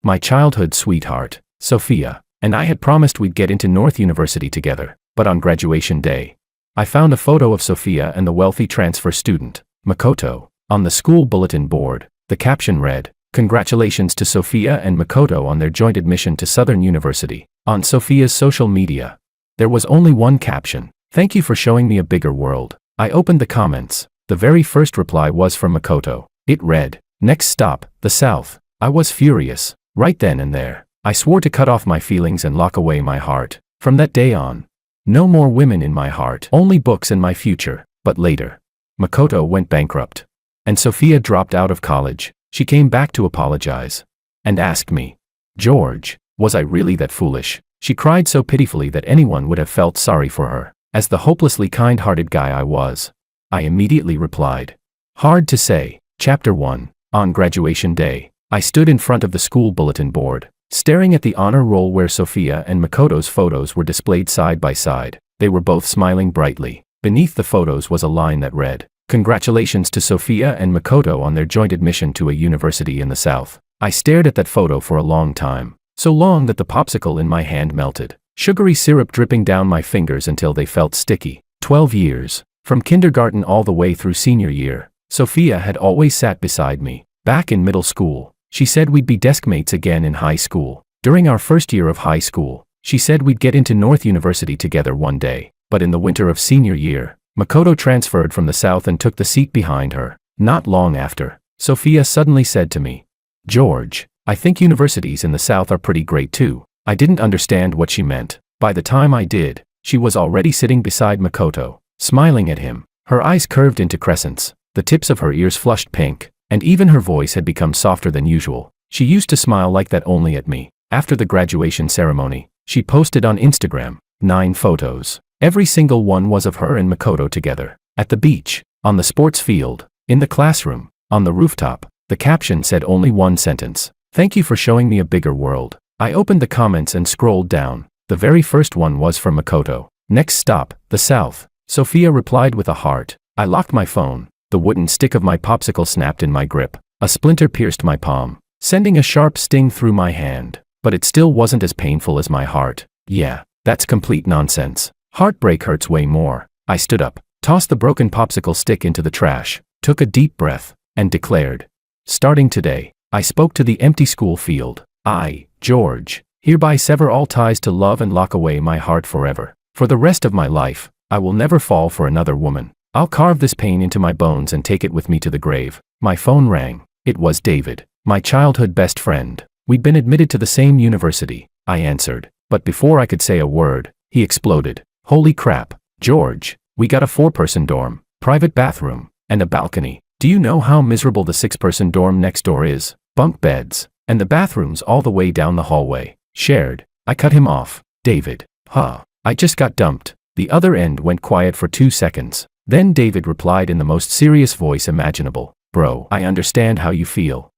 My childhood sweetheart, Sophia, and I had promised we'd get into North University together, but on graduation day, I found a photo of Sophia and the wealthy transfer student, Makoto, on the school bulletin board. The caption read, "Congratulations to Sophia and Makoto on their joint admission to Southern University." On Sophia's social media, there was only one caption, "Thank you for showing me a bigger world." I opened the comments. The very first reply was from Makoto. It read, "Next stop, the South." I was furious. Right then and there, I swore to cut off my feelings and lock away my heart. From that day on, no more women in my heart, only books and my future. But later, Makoto went bankrupt, and Sophia dropped out of college. She came back to apologize and asked me, "George, was I really that foolish?" She cried so pitifully that anyone would have felt sorry for her. As the hopelessly kind-hearted guy I was, I immediately replied, "Hard to say." Chapter 1. On graduation day, I stood in front of the school bulletin board, staring at the honor roll where Sophia and Makoto's photos were displayed side by side. They were both smiling brightly. Beneath the photos was a line that read, "Congratulations to Sophia and Makoto on their joint admission to a university in the South." I stared at that photo for a long time, so long that the popsicle in my hand melted, sugary syrup dripping down my fingers until they felt sticky. 12 years, from kindergarten all the way through senior year, Sophia had always sat beside me. Back in middle school, she said we'd be deskmates again in high school. During our first year of high school, she said we'd get into North University together one day. But in the winter of senior year, Makoto transferred from the South and took the seat behind her. Not long after, Sophia suddenly said to me, "George, I think universities in the South are pretty great too." I didn't understand what she meant. By the time I did, she was already sitting beside Makoto, smiling at him. Her eyes curved into crescents, the tips of her ears flushed pink, and even her voice had become softer than usual. She used to smile like that only at me. After the graduation ceremony, she posted on Instagram 9 photos. Every single one was of her and Makoto together. At the beach, on the sports field, in the classroom, on the rooftop. The caption said only one sentence, "Thank you for showing me a bigger world." I opened the comments and scrolled down. The very first one was from Makoto. "Next stop, the South." Sophia replied with a heart. I locked my phone. The wooden stick of my popsicle snapped in my grip. A splinter pierced my palm, sending a sharp sting through my hand. But it still wasn't as painful as my heart. Yeah, that's complete nonsense. Heartbreak hurts way more. I stood up, tossed the broken popsicle stick into the trash, took a deep breath, and declared, "Starting today, I spoke to the empty school field. I, George, hereby sever all ties to love and lock away my heart forever. For the rest of my life, I will never fall for another woman. I'll carve this pain into my bones and take it with me to the grave." My phone rang. It was David, my childhood best friend. We'd been admitted to the same university. I answered, but before I could say a word, he exploded. "Holy crap, George, we got a 4-person dorm, private bathroom, and a balcony. Do you know how miserable the 6-person dorm next door is? Bunk beds, and the bathrooms all the way down the hallway, shared." I cut him off. "David, I just got dumped." The other end went quiet for 2 seconds. Then David replied in the most serious voice imaginable, "Bro, I understand how you feel.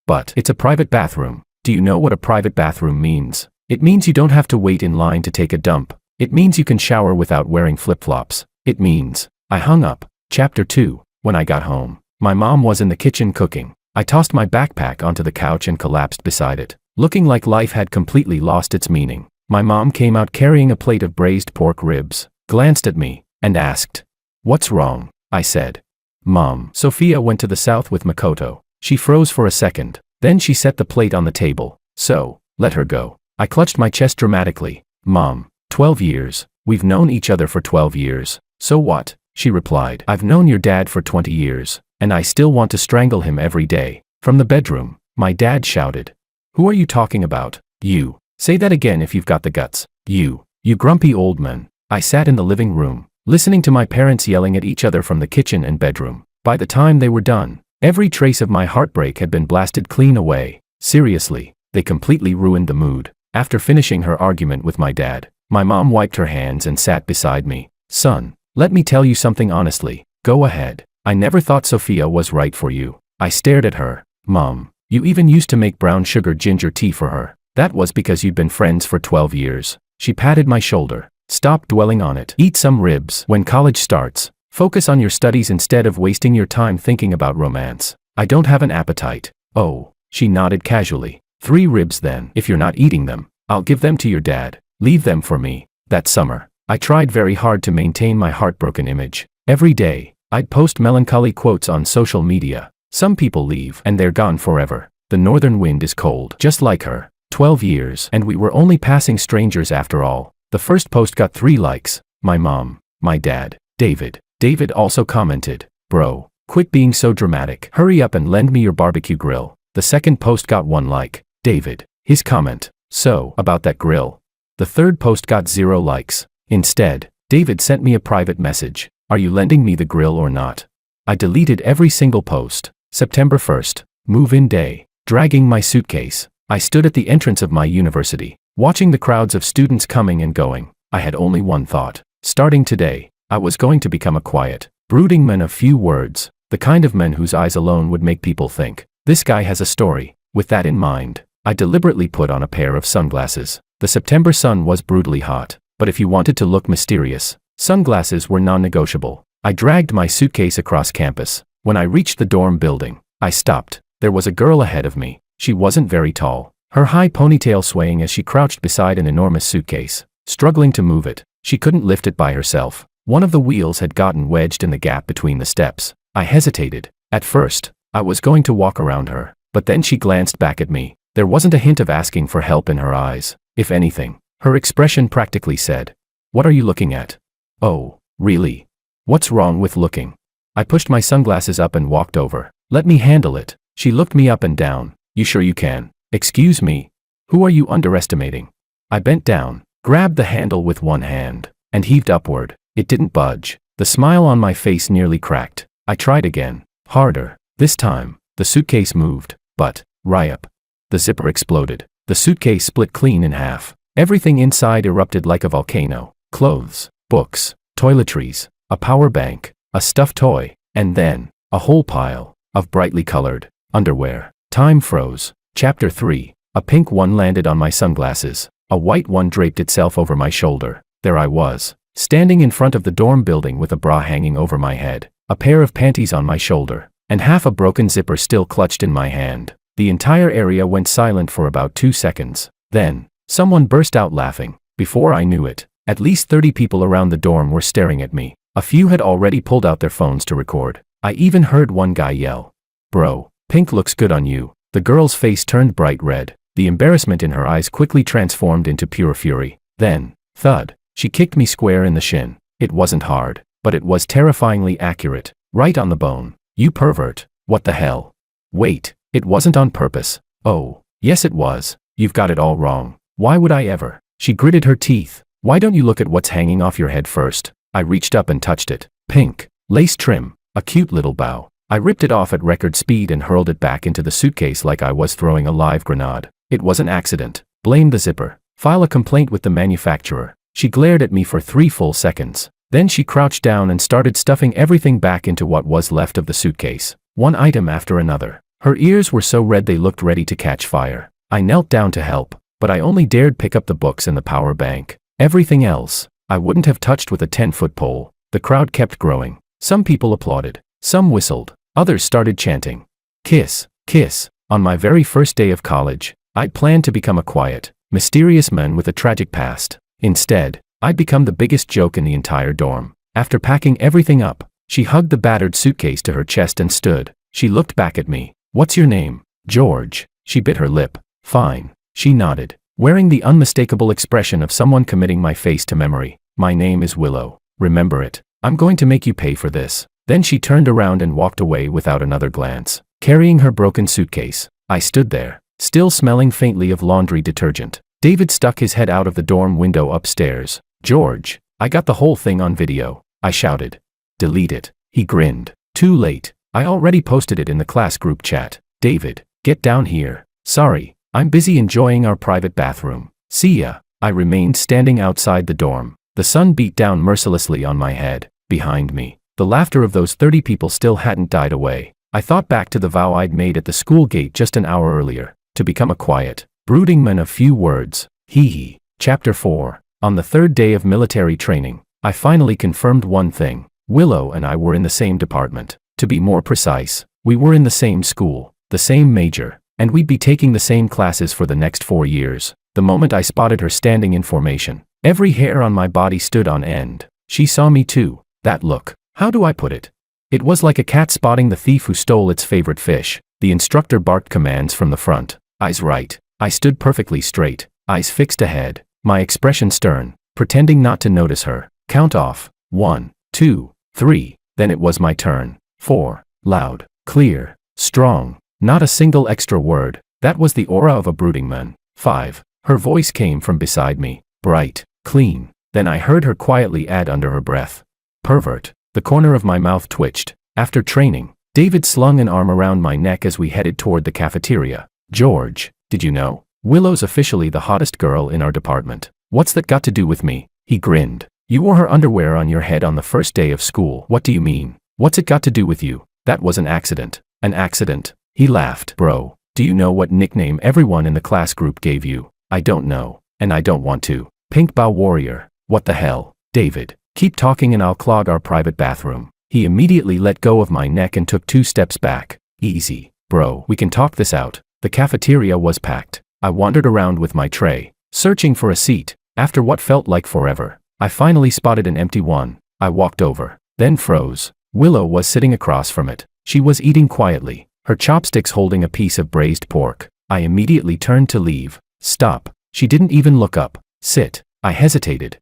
But it's a private bathroom. Do you know what a private bathroom means? It means you don't have to wait in line to take a dump. It means you can shower without wearing flip-flops. It means..." I hung up. Chapter 2. When I got home, my mom was in the kitchen cooking. I tossed my backpack onto the couch and collapsed beside it, looking like life had completely lost its meaning. My mom came out carrying a plate of braised pork ribs, glanced at me, and asked, "What's wrong?" I said, "Mom, Sophia went to the South with Makoto." She froze for a second. Then she set the plate on the table. "So, let her go." I clutched my chest dramatically. "Mom, 12 years. We've known each other for 12 years. So what?" She replied, "I've known your dad for 20 years, and I still want to strangle him every day." From the bedroom, my dad shouted, "Who are you talking about? You. Say that again if you've got the guts. You grumpy old man." I sat in the living room, listening to my parents yelling at each other from the kitchen and bedroom. By the time they were done, every trace of my heartbreak had been blasted clean away. Seriously, they completely ruined the mood. After finishing her argument with my dad, my mom wiped her hands and sat beside me. "Son, let me tell you something honestly. Go ahead. I never thought Sophia was right for you." I stared at her. "Mom, you even used to make brown sugar ginger tea for her. That was because you'd been friends for 12 years. She patted my shoulder. "Stop dwelling on it. Eat some ribs when college starts. Focus on your studies instead of wasting your time thinking about romance." "I don't have an appetite." "Oh," she nodded casually. 3 ribs then. If you're not eating them, I'll give them to your dad. Leave them for me. That summer, I tried very hard to maintain my heartbroken image. Every day, I'd post melancholy quotes on social media. Some people leave and they're gone forever. The northern wind is cold. Just like her. 12 years and we were only passing strangers after all. The first post got 3 likes. My mom, my dad, David. David also commented, "Bro, quit being so dramatic. Hurry up and lend me your barbecue grill." The second post got 1 like. David. His comment, "So, about that grill." The third post got 0 likes. Instead, David sent me a private message. "Are you lending me the grill or not?" I deleted every single post. September 1st, move-in day. Dragging my suitcase, I stood at the entrance of my university, watching the crowds of students coming and going. I had only one thought. Starting today, I was going to become a quiet, brooding man of few words, the kind of man whose eyes alone would make people think, "This guy has a story." With that in mind, I deliberately put on a pair of sunglasses. The September sun was brutally hot, but if you wanted to look mysterious, sunglasses were non-negotiable. I dragged my suitcase across campus. When I reached the dorm building, I stopped. There was a girl ahead of me. She wasn't very tall, her high ponytail swaying as she crouched beside an enormous suitcase, struggling to move it. She couldn't lift it by herself. One of the wheels had gotten wedged in the gap between the steps. I hesitated. At first, I was going to walk around her, but then she glanced back at me. There wasn't a hint of asking for help in her eyes. If anything, her expression practically said, "What are you looking at?" "Oh, really? What's wrong with looking?" I pushed my sunglasses up and walked over. "Let me handle it." She looked me up and down. "You sure you can?" "Excuse me? Who are you underestimating?" I bent down, grabbed the handle with one hand, and heaved upward. It didn't budge. The smile on my face nearly cracked. I tried again. Harder. This time, the suitcase moved, but, riot. The zipper exploded. The suitcase split clean in half. Everything inside erupted like a volcano. Clothes, books, toiletries, a power bank, a stuffed toy, and then, a whole pile of brightly colored underwear. Time froze. Chapter 3. A pink one landed on my sunglasses. A white one draped itself over my shoulder. There I was, standing in front of the dorm building with a bra hanging over my head, a pair of panties on my shoulder, and half a broken zipper still clutched in my hand. The entire area went silent for about 2 seconds. Then, someone burst out laughing. Before I knew it, at least 30 people around the dorm were staring at me. A few had already pulled out their phones to record. I even heard one guy yell, "Bro, pink looks good on you." The girl's face turned bright red. The embarrassment in her eyes quickly transformed into pure fury. Then, thud, she kicked me square in the shin. It wasn't hard, but it was terrifyingly accurate. Right on the bone. "You pervert. What the hell?" "Wait, it wasn't on purpose." "Oh, yes it was. You've got it all wrong. Why would I ever?" She gritted her teeth. "Why don't you look at what's hanging off your head first?" I reached up and touched it. Pink, lace trim, a cute little bow. I ripped it off at record speed and hurled it back into the suitcase like I was throwing a live grenade. "It was an accident. Blame the zipper. File a complaint with the manufacturer." She glared at me for 3 full seconds. Then she crouched down and started stuffing everything back into what was left of the suitcase. One item after another. Her ears were so red they looked ready to catch fire. I knelt down to help, but I only dared pick up the books and the power bank. Everything else, I wouldn't have touched with a 10-foot pole. The crowd kept growing. Some people applauded. Some whistled. Others started chanting, "Kiss, kiss." On my very first day of college, I'd planned to become a quiet, mysterious man with a tragic past. Instead, I'd become the biggest joke in the entire dorm. After packing everything up, she hugged the battered suitcase to her chest and stood. She looked back at me. "What's your name?" "George." She bit her lip. "Fine." She nodded, wearing the unmistakable expression of someone committing my face to memory. "My name is Willow. Remember it. I'm going to make you pay for this." Then she turned around and walked away without another glance, carrying her broken suitcase. I stood there, still smelling faintly of laundry detergent. David stuck his head out of the dorm window upstairs. "George, I got the whole thing on video," I shouted. "Delete it." He grinned. "Too late. I already posted it in the class group chat." "David, get down here." "Sorry, I'm busy enjoying our private bathroom. See ya." I remained standing outside the dorm. The sun beat down mercilessly on my head. Behind me, the laughter of those 30 people still hadn't died away. I thought back to the vow I'd made at the school gate just an hour earlier, to become a quiet, brooding man of few words. Hee. Chapter 4. On the 3rd day of military training, I finally confirmed one thing. Willow and I were in the same department. To be more precise, we were in the same school, the same major, and we'd be taking the same classes for the next 4 years. The moment I spotted her standing in formation, every hair on my body stood on end. She saw me too. That look, how do I put it? It was like a cat spotting the thief who stole its favorite fish. The instructor barked commands from the front. Eyes right. I stood perfectly straight, eyes fixed ahead, my expression stern, pretending not to notice her. Count off. 1, 2, 3. Then it was my turn. 4. Loud, clear, strong. Not a single extra word. That was the aura of a brooding man. 5. Her voice came from beside me. Bright, clean. Then I heard her quietly add under her breath. Pervert. The corner of my mouth twitched. After training, David slung an arm around my neck as we headed toward the cafeteria. George, did you know? Willow's officially the hottest girl in our department. What's that got to do with me? He grinned. You wore her underwear on your head on the first day of school. What do you mean? What's it got to do with you? That was an accident. An accident? He laughed. Bro, do you know what nickname everyone in the class group gave you? I don't know, and I don't want to. Pink Bow Warrior. What the hell? David, keep talking and I'll clog our private bathroom. He immediately let go of my neck and took 2 steps back. Easy, bro, we can talk this out. The cafeteria was packed. I wandered around with my tray, searching for a seat. After what felt like forever, I finally spotted an empty one. I walked over, then froze. Willow was sitting across from it. She was eating quietly, her chopsticks holding a piece of braised pork. I immediately turned to leave. Stop. She didn't even look up. Sit. I hesitated.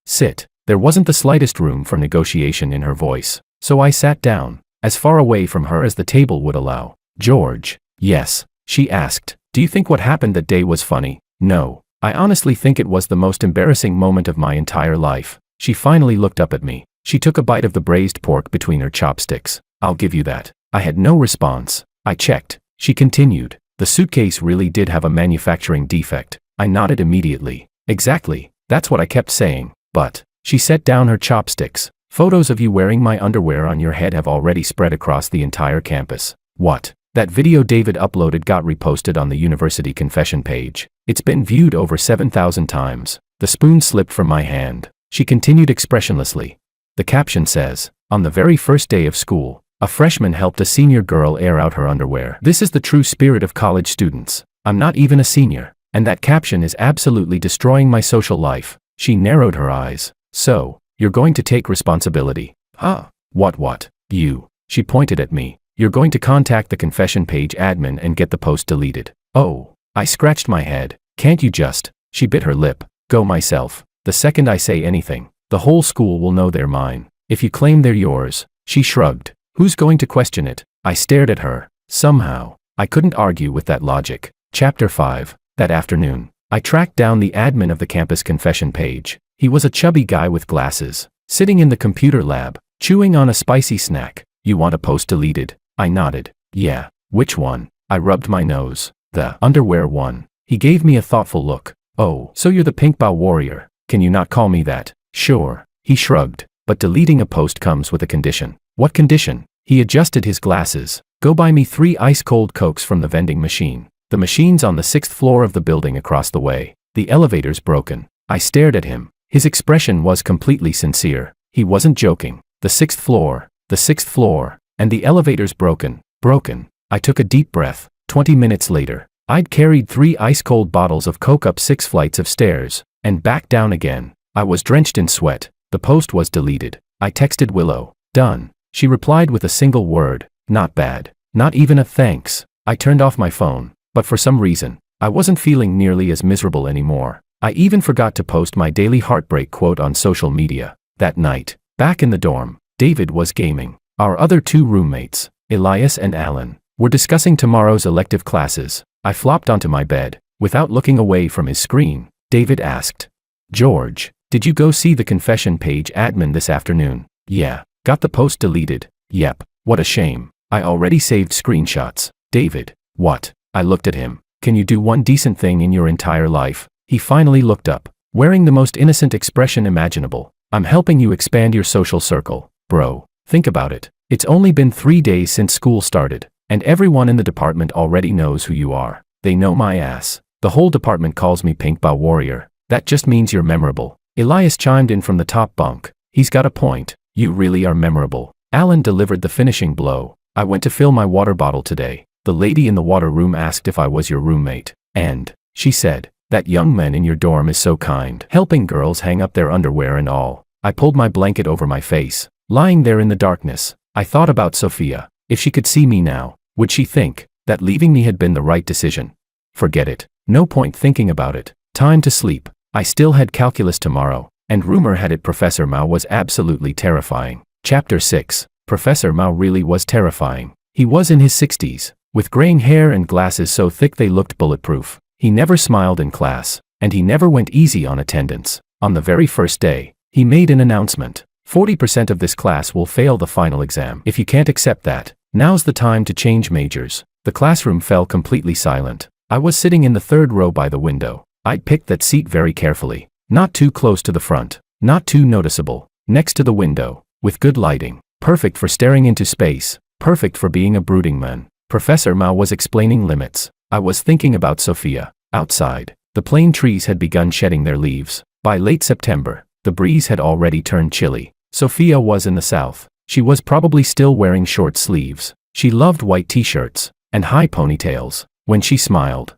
Sit. There wasn't the slightest room for negotiation in her voice, so I sat down, as far away from her as the table would allow. George. Yes, she asked. Do you think what happened that day was funny? No. I honestly think it was the most embarrassing moment of my entire life. She finally looked up at me. She took a bite of the braised pork between her chopsticks. I'll give you that. I had no response. I checked. She continued. The suitcase really did have a manufacturing defect. I nodded immediately. Exactly. That's what I kept saying. But, she set down her chopsticks. Photos of you wearing my underwear on your head have already spread across the entire campus. What? That video David uploaded got reposted on the university confession page. It's been viewed over 7,000 times. The spoon slipped from my hand. She continued expressionlessly. The caption says, on the very first day of school, a freshman helped a senior girl air out her underwear. This is the true spirit of college students. I'm not even a senior, and that caption is absolutely destroying my social life. She narrowed her eyes. So, you're going to take responsibility? Huh? What? You. She pointed at me. You're going to contact the confession page admin and get the post deleted. Oh. I scratched my head. Can't you just? She bit her lip. Go myself. The second I say anything, the whole school will know they're mine. If you claim they're yours. She shrugged. Who's going to question it? I stared at her. Somehow, I couldn't argue with that logic. Chapter 5. That afternoon, I tracked down the admin of the campus confession page. He was a chubby guy with glasses, sitting in the computer lab, chewing on a spicy snack. You want a post deleted? I nodded. Yeah. Which one? I rubbed my nose. The underwear one. He gave me a thoughtful look. Oh, so you're the Pink Bow Warrior. Can you not call me that? Sure. He shrugged. But deleting a post comes with a condition. What condition? He adjusted his glasses. Go buy me 3 ice-cold Cokes from the vending machine. The machine's on the 6th floor of the building across the way. The elevator's broken. I stared at him. His expression was completely sincere. He wasn't joking. The 6th floor. The 6th floor. And the elevator's broken. Broken. I took a deep breath. 20 minutes later, I'd carried 3 ice-cold bottles of Coke up 6 flights of stairs, and back down again. I was drenched in sweat. The post was deleted. I texted Willow. Done. She replied with a single word. Not bad. Not even a thanks. I turned off my phone, but for some reason, I wasn't feeling nearly as miserable anymore. I even forgot to post my daily heartbreak quote on social media. That night, back in the dorm, David was gaming. Our other 2 roommates, Elias and Alan, were discussing tomorrow's elective classes. I flopped onto my bed. Without looking away from his screen, David asked, George, did you go see the confession page admin this afternoon? Yeah. Got the post deleted? Yep. What a shame. I already saved screenshots. David. What? I looked at him. Can you do one decent thing in your entire life? He finally looked up, wearing the most innocent expression imaginable. I'm helping you expand your social circle. Bro, think about it. It's only been 3 days since school started, and everyone in the department already knows who you are. They know my ass. The whole department calls me Pink Bow Warrior. That just means you're memorable. Elias chimed in from the top bunk. He's got a point. You really are memorable. Alan delivered the finishing blow. I went to fill my water bottle today. The lady in the water room asked if I was your roommate. And she said, that young man in your dorm is so kind, helping girls hang up their underwear and all. I pulled my blanket over my face. Lying there in the darkness, I thought about Sophia. If she could see me now, would she think that leaving me had been the right decision? Forget it. No point thinking about it. Time to sleep. I still had calculus tomorrow, and rumor had it Professor Mao was absolutely terrifying. Chapter 6. Professor Mao really was terrifying. He was in his 60s, with graying hair and glasses so thick they looked bulletproof. He never smiled in class, and he never went easy on attendance. On the very first day, he made an announcement. 40% of this class will fail the final exam. If you can't accept that, now's the time to change majors. The classroom fell completely silent. I was sitting in the third row by the window. I'd picked that seat very carefully. Not too close to the front, not too noticeable, next to the window, with good lighting. Perfect for staring into space, perfect for being a brooding man. Professor Mao was explaining limits. I was thinking about Sophia. Outside, the plane trees had begun shedding their leaves. By late September, the breeze had already turned chilly. Sophia was in the south. She was probably still wearing short sleeves. She loved white t-shirts and high ponytails. When she smiled,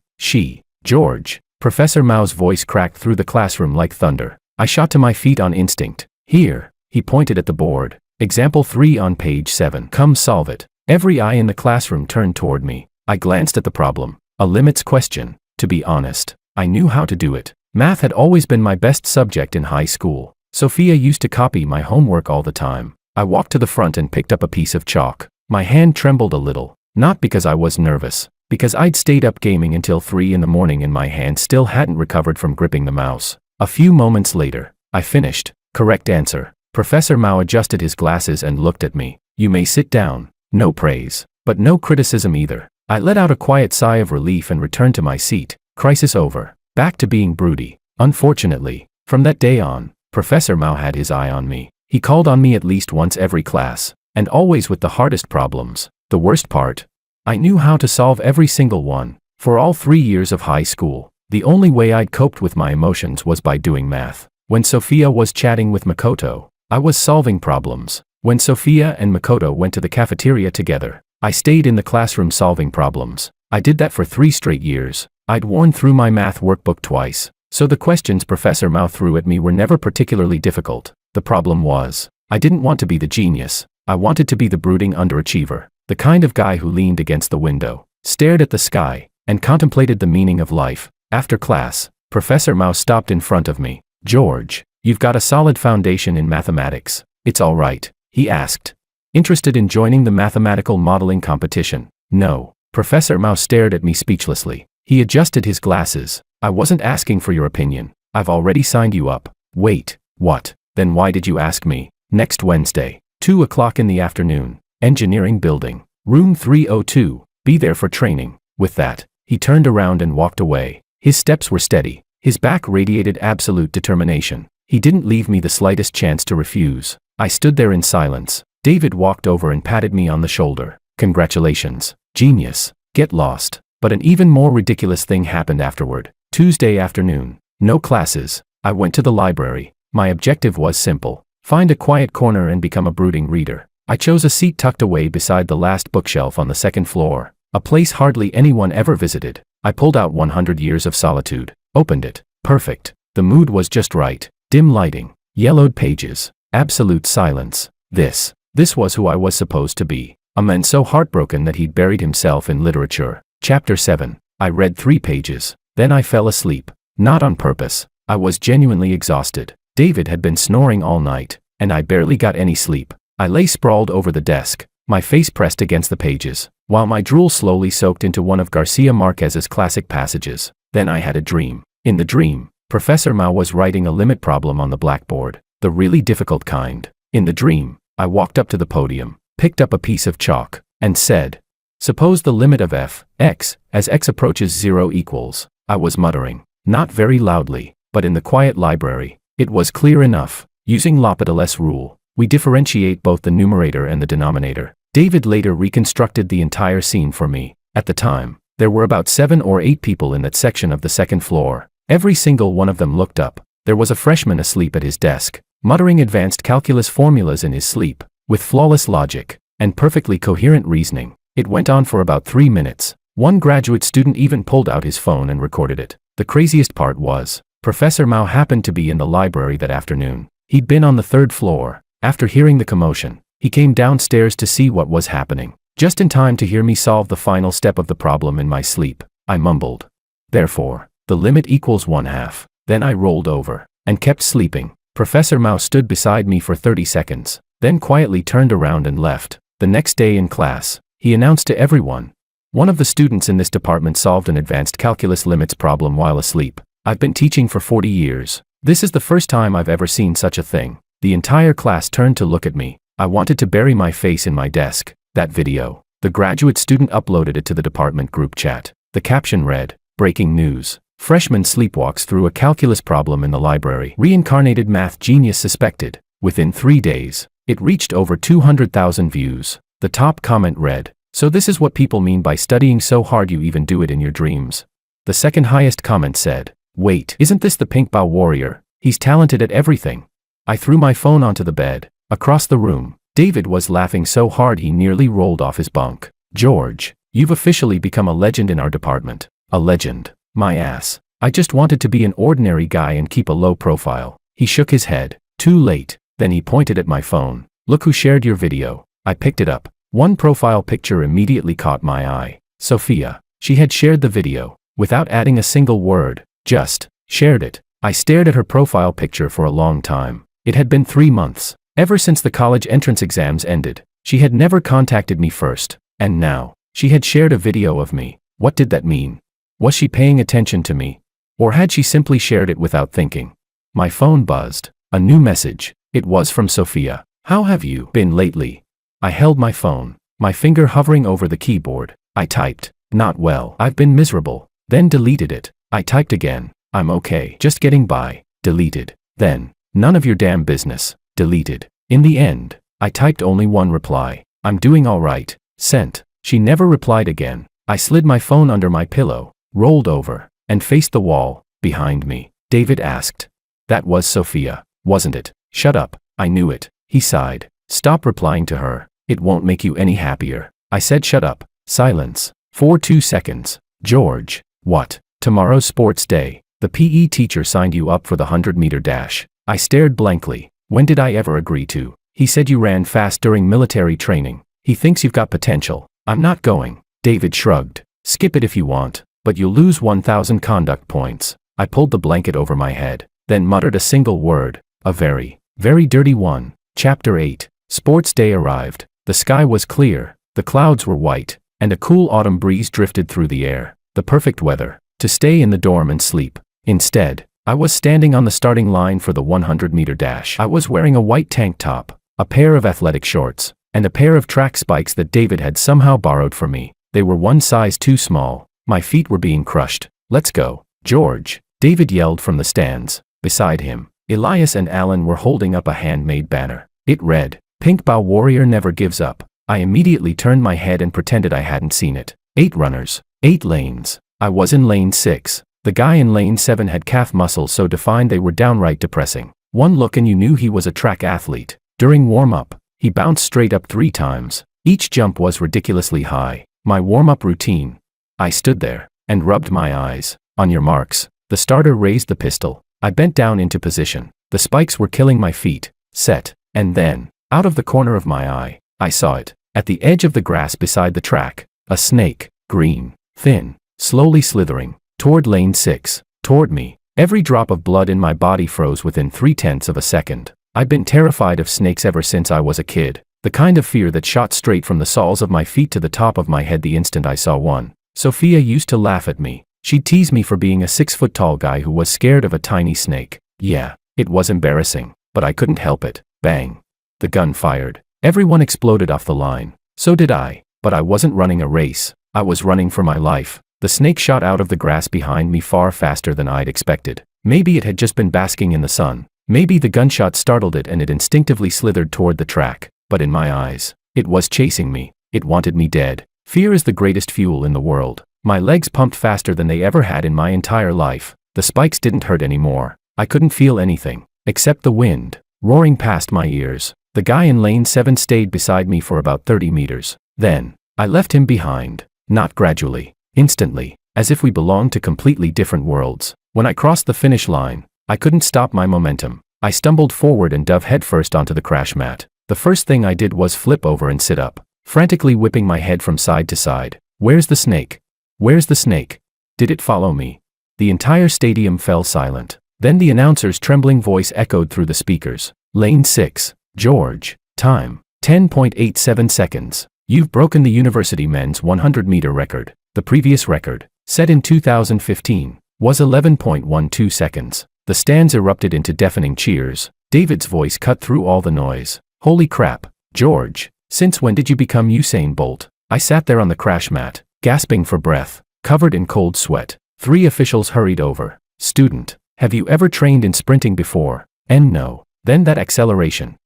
George. Professor Mao's voice cracked through the classroom like thunder. I shot to my feet on instinct. Here, he pointed at the board. Example 3 on page 7. Come solve it. Every eye in the classroom turned toward me. I glanced at the problem. A limits question. To be honest, I knew how to do it. Math had always been my best subject in high school. Sophia used to copy my homework all the time. I walked to the front and picked up a piece of chalk. My hand trembled a little. Not because I was nervous, because I'd stayed up gaming until 3 in the morning and my hand still hadn't recovered from gripping the mouse. A few moments later, I finished. Correct answer. Professor Mao adjusted his glasses and looked at me. You may sit down. No praise, but no criticism either. I let out a quiet sigh of relief and returned to my seat. Crisis over. Back to being broody. Unfortunately, from that day on, Professor Mao had his eye on me. He called on me at least once every class, and always with the hardest problems. The worst part? I knew how to solve every single one. For all 3 years of high school, the only way I'd coped with my emotions was by doing math. When Sophia was chatting with Makoto, I was solving problems. When Sophia and Makoto went to the cafeteria together, I stayed in the classroom solving problems. I did that for 3 straight years. I'd worn through my math workbook twice, so the questions Professor Mao threw at me were never particularly difficult. The problem was, I didn't want to be the genius. I wanted to be the brooding underachiever, the kind of guy who leaned against the window, stared at the sky, and contemplated the meaning of life. After class, Professor Mao stopped in front of me. George, you've got a solid foundation in mathematics. It's all right, he asked. Interested in joining the mathematical modeling competition? No. Professor Mao stared at me speechlessly. He adjusted his glasses. I wasn't asking for your opinion. I've already signed you up. Wait, what? Then why did you ask me? Next Wednesday, 2 o'clock in the afternoon, engineering building, room 302, be there for training. With that, he turned around and walked away. His steps were steady. His back radiated absolute determination. He didn't leave me the slightest chance to refuse. I stood there in silence. David walked over and patted me on the shoulder. Congratulations, genius. Get lost. But an even more ridiculous thing happened afterward. Tuesday afternoon. No classes. I went to the library. My objective was simple. Find a quiet corner and become a brooding reader. I chose a seat tucked away beside the last bookshelf on the second floor, a place hardly anyone ever visited. I pulled out 100 Years of Solitude, opened it. Perfect. The mood was just right. Dim lighting, yellowed pages, absolute silence. This was who I was supposed to be. A man so heartbroken that he'd buried himself in literature. Chapter 7. I read 3 pages. Then I fell asleep. Not on purpose. I was genuinely exhausted. David had been snoring all night, and I barely got any sleep. I lay sprawled over the desk, my face pressed against the pages, while my drool slowly soaked into one of Garcia Marquez's classic passages. Then I had a dream. In the dream, Professor Mao was writing a limit problem on the blackboard, the really difficult kind. In the dream, I walked up to the podium, picked up a piece of chalk, and said, "Suppose the limit of f(x) as x approaches 0 equals." I was muttering, not very loudly, but in the quiet library, it was clear enough. Using L'Hopital's rule, we differentiate both the numerator and the denominator. David later reconstructed the entire scene for me. At the time, there were about 7 or 8 people in that section of the second floor. Every single one of them looked up. There was a freshman asleep at his desk, muttering advanced calculus formulas in his sleep, with flawless logic and perfectly coherent reasoning. It went on for about 3 minutes. One graduate student even pulled out his phone and recorded it. The craziest part was, Professor Mao happened to be in the library that afternoon. He'd been on the 3rd floor. After hearing the commotion, he came downstairs to see what was happening. Just in time to hear me solve the final step of the problem in my sleep, I mumbled. Therefore, the limit equals 1/2. Then I rolled over and kept sleeping. Professor Mao stood beside me for 30 seconds, then quietly turned around and left. The next day in class, he announced to everyone, "One of the students in this department solved an advanced calculus limits problem while asleep. I've been teaching for 40 years. This is the first time I've ever seen such a thing." The entire class turned to look at me. I wanted to bury my face in my desk. That video. The graduate student uploaded it to the department group chat. The caption read, "Breaking news. Freshman sleepwalks through a calculus problem in the library. Reincarnated math genius suspected." Within 3 days, it reached over 200,000 views. The top comment read, "So this is what people mean by studying so hard you even do it in your dreams." The second highest comment said, "Wait, isn't this the Pink Bow Warrior? He's talented at everything." I threw my phone onto the bed. Across the room, David was laughing so hard he nearly rolled off his bunk. "George, you've officially become a legend in our department." "A legend? My ass. I just wanted to be an ordinary guy and keep a low profile." He shook his head. "Too late." Then he pointed at my phone. "Look who shared your video." I picked it up. One profile picture immediately caught my eye. Sophia. She had shared the video, without adding a single word, just shared it. I stared at her profile picture for a long time. It had been 3 months. Ever since the college entrance exams ended, she had never contacted me first, and now, she had shared a video of me. What did that mean? Was she paying attention to me? Or had she simply shared it without thinking? My phone buzzed. A new message. It was from Sophia. "How have you been lately?" I held my phone, my finger hovering over the keyboard. I typed, "Not well. I've been miserable." Then deleted it. I typed again, "I'm okay. Just getting by." Deleted. Then, "None of your damn business." Deleted. In the end, I typed only one reply. "I'm doing all right." Sent. She never replied again. I slid my phone under my pillow, rolled over, and faced the wall. Behind me, David asked, "That was Sophia, wasn't it?" "Shut up. I knew it." He sighed. "Stop replying to her. It won't make you any happier." I said shut up. Silence. For 2 seconds. "George, what? Tomorrow's sports day. The PE teacher signed you up for the 100-meter dash." I stared blankly. "When did I ever agree to?" "He said you ran fast during military training. He thinks you've got potential." "I'm not going." David shrugged. "Skip it if you want, but you'll lose 1,000 conduct points." I pulled the blanket over my head, then muttered a single word, "A very, very dirty one." Chapter 8. Sports day arrived. The sky was clear, the clouds were white, and a cool autumn breeze drifted through the air. The perfect weather to stay in the dorm and sleep. Instead, I was standing on the starting line for the 100-meter dash. I was wearing a white tank top, a pair of athletic shorts, and a pair of track spikes that David had somehow borrowed from me. They were one size too small. My feet were being crushed. "Let's go, George," David yelled from the stands. Beside him, Elias and Alan were holding up a handmade banner. It read, "Pink Bow Warrior never gives up." I immediately turned my head and pretended I hadn't seen it. 8 runners, 8 lanes. I was in lane 6. The guy in lane 7 had calf muscles so defined they were downright depressing. One look and you knew he was a track athlete. During warm-up, he bounced straight up 3 times. Each jump was ridiculously high. My warm-up routine. I stood there and rubbed my eyes. "On your marks." The starter raised the pistol. I bent down into position. The spikes were killing my feet. Set. And then, out of the corner of my eye, I saw it. At the edge of the grass beside the track, a snake, green, thin, slowly slithering, toward lane 6, toward me. Every drop of blood in my body froze within 0.3 of a second. I've been terrified of snakes ever since I was a kid. The kind of fear that shot straight from the soles of my feet to the top of my head the instant I saw one. Sophia used to laugh at me. She'd tease me for being a 6-foot-tall guy who was scared of a tiny snake. Yeah, it was embarrassing, but I couldn't help it. Bang. The gun fired. Everyone exploded off the line. So did I. But I wasn't running a race. I was running for my life. The snake shot out of the grass behind me far faster than I'd expected. Maybe it had just been basking in the sun. Maybe the gunshot startled it and it instinctively slithered toward the track. But in my eyes, it was chasing me. It wanted me dead. Fear is the greatest fuel in the world. My legs pumped faster than they ever had in my entire life. The spikes didn't hurt anymore. I couldn't feel anything, except the wind, roaring past my ears. The guy in lane 7 stayed beside me for about 30 meters. Then, I left him behind, not gradually, instantly, as if we belonged to completely different worlds. When I crossed the finish line, I couldn't stop my momentum. I stumbled forward and dove headfirst onto the crash mat. The first thing I did was flip over and sit up, frantically whipping my head from side to side. Where's the snake? Where's the snake? Did it follow me? The entire stadium fell silent. Then the announcer's trembling voice echoed through the speakers. Lane 6, George. Time, 10.87 seconds. You've broken the university men's 100-meter record. The previous record, set in 2015, was 11.12 seconds. The stands erupted into deafening cheers. David's voice cut through all the noise. Holy crap, George, since when did you become Usain Bolt? I sat there on the crash mat, gasping for breath, covered in cold sweat. 3 officials hurried over. Student, have you ever trained in sprinting before? And no. Then that acceleration.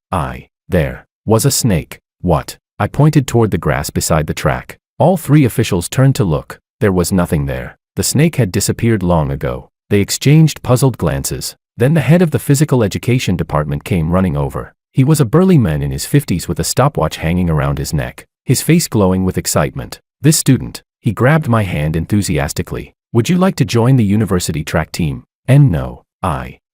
There was a snake. What? I pointed toward the grass beside the track. All 3 officials turned to look. There was nothing there. The snake had disappeared long ago. They exchanged puzzled glances. Then the head of the physical education department came running over. He was a burly man in his 50s with a stopwatch hanging around his neck, his face glowing with excitement. This student, he grabbed my hand enthusiastically. Would you like to join the university track team? And no.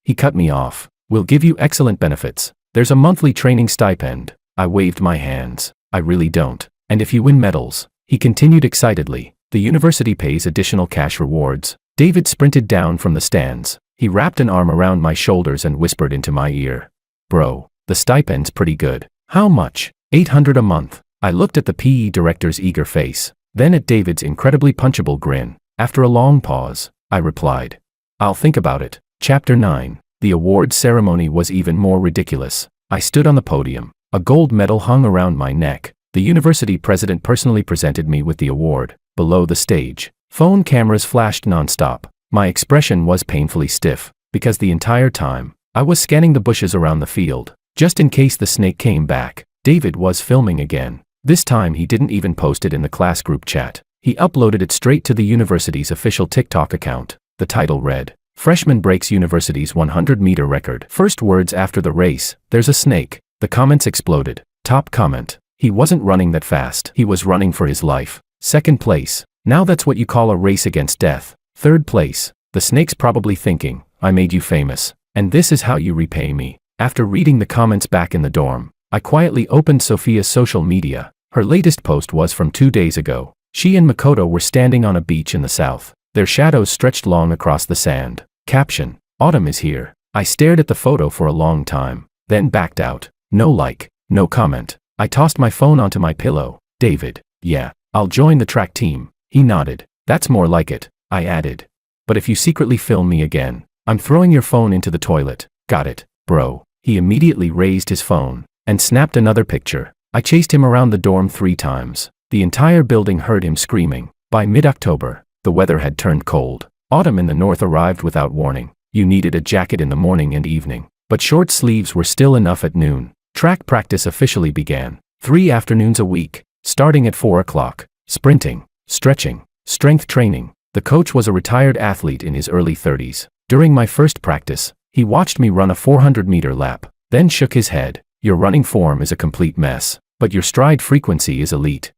He cut me off. We'll give you excellent benefits. There's a monthly training stipend. I waved my hands. I really don't. And if you win medals, he continued excitedly, the university pays additional cash rewards. David sprinted down from the stands. He wrapped an arm around my shoulders and whispered into my ear. Bro, the stipend's pretty good. How much? $800 a month. I looked at the PE director's eager face, then at David's incredibly punchable grin. After a long pause, I replied, I'll think about it. Chapter 9. The awards ceremony was even more ridiculous. I stood on the podium. A gold medal hung around my neck. The university president personally presented me with the award. Below the stage, phone cameras flashed nonstop. My expression was painfully stiff, because the entire time, I was scanning the bushes around the field, just in case the snake came back. David was filming again. This time he didn't even post it in the class group chat. He uploaded it straight to the university's official TikTok account. The title read, Freshman breaks university's 100-meter record. First words after the race, there's a snake. The comments exploded. Top comment, he wasn't running that fast. He was running for his life. Second place, now that's what you call a race against death. Third place, the snake's probably thinking, I made you famous, and this is how you repay me. After reading the comments back in the dorm, I quietly opened Sophia's social media. Her latest post was from 2 days ago. She and Makoto were standing on a beach in the south. Their shadows stretched long across the sand. Caption, Autumn is here. I stared at the photo for a long time, then backed out. No like, no comment. I tossed my phone onto my pillow. David, yeah, I'll join the track team. He nodded. That's more like it. I added. But if you secretly film me again, I'm throwing your phone into the toilet. Got it, bro. He immediately raised his phone and snapped another picture. I chased him around the dorm 3 times. The entire building heard him screaming. By mid-October, the weather had turned cold. Autumn in the north arrived without warning. You needed a jacket in the morning and evening, but short sleeves were still enough at noon. Track practice officially began. 3 afternoons a week, starting at 4 o'clock. Sprinting, stretching, strength training. The coach was a retired athlete in his early 30s. During my first practice, he watched me run a 400-meter lap, then shook his head. Your running form is a complete mess, but your stride frequency is elite.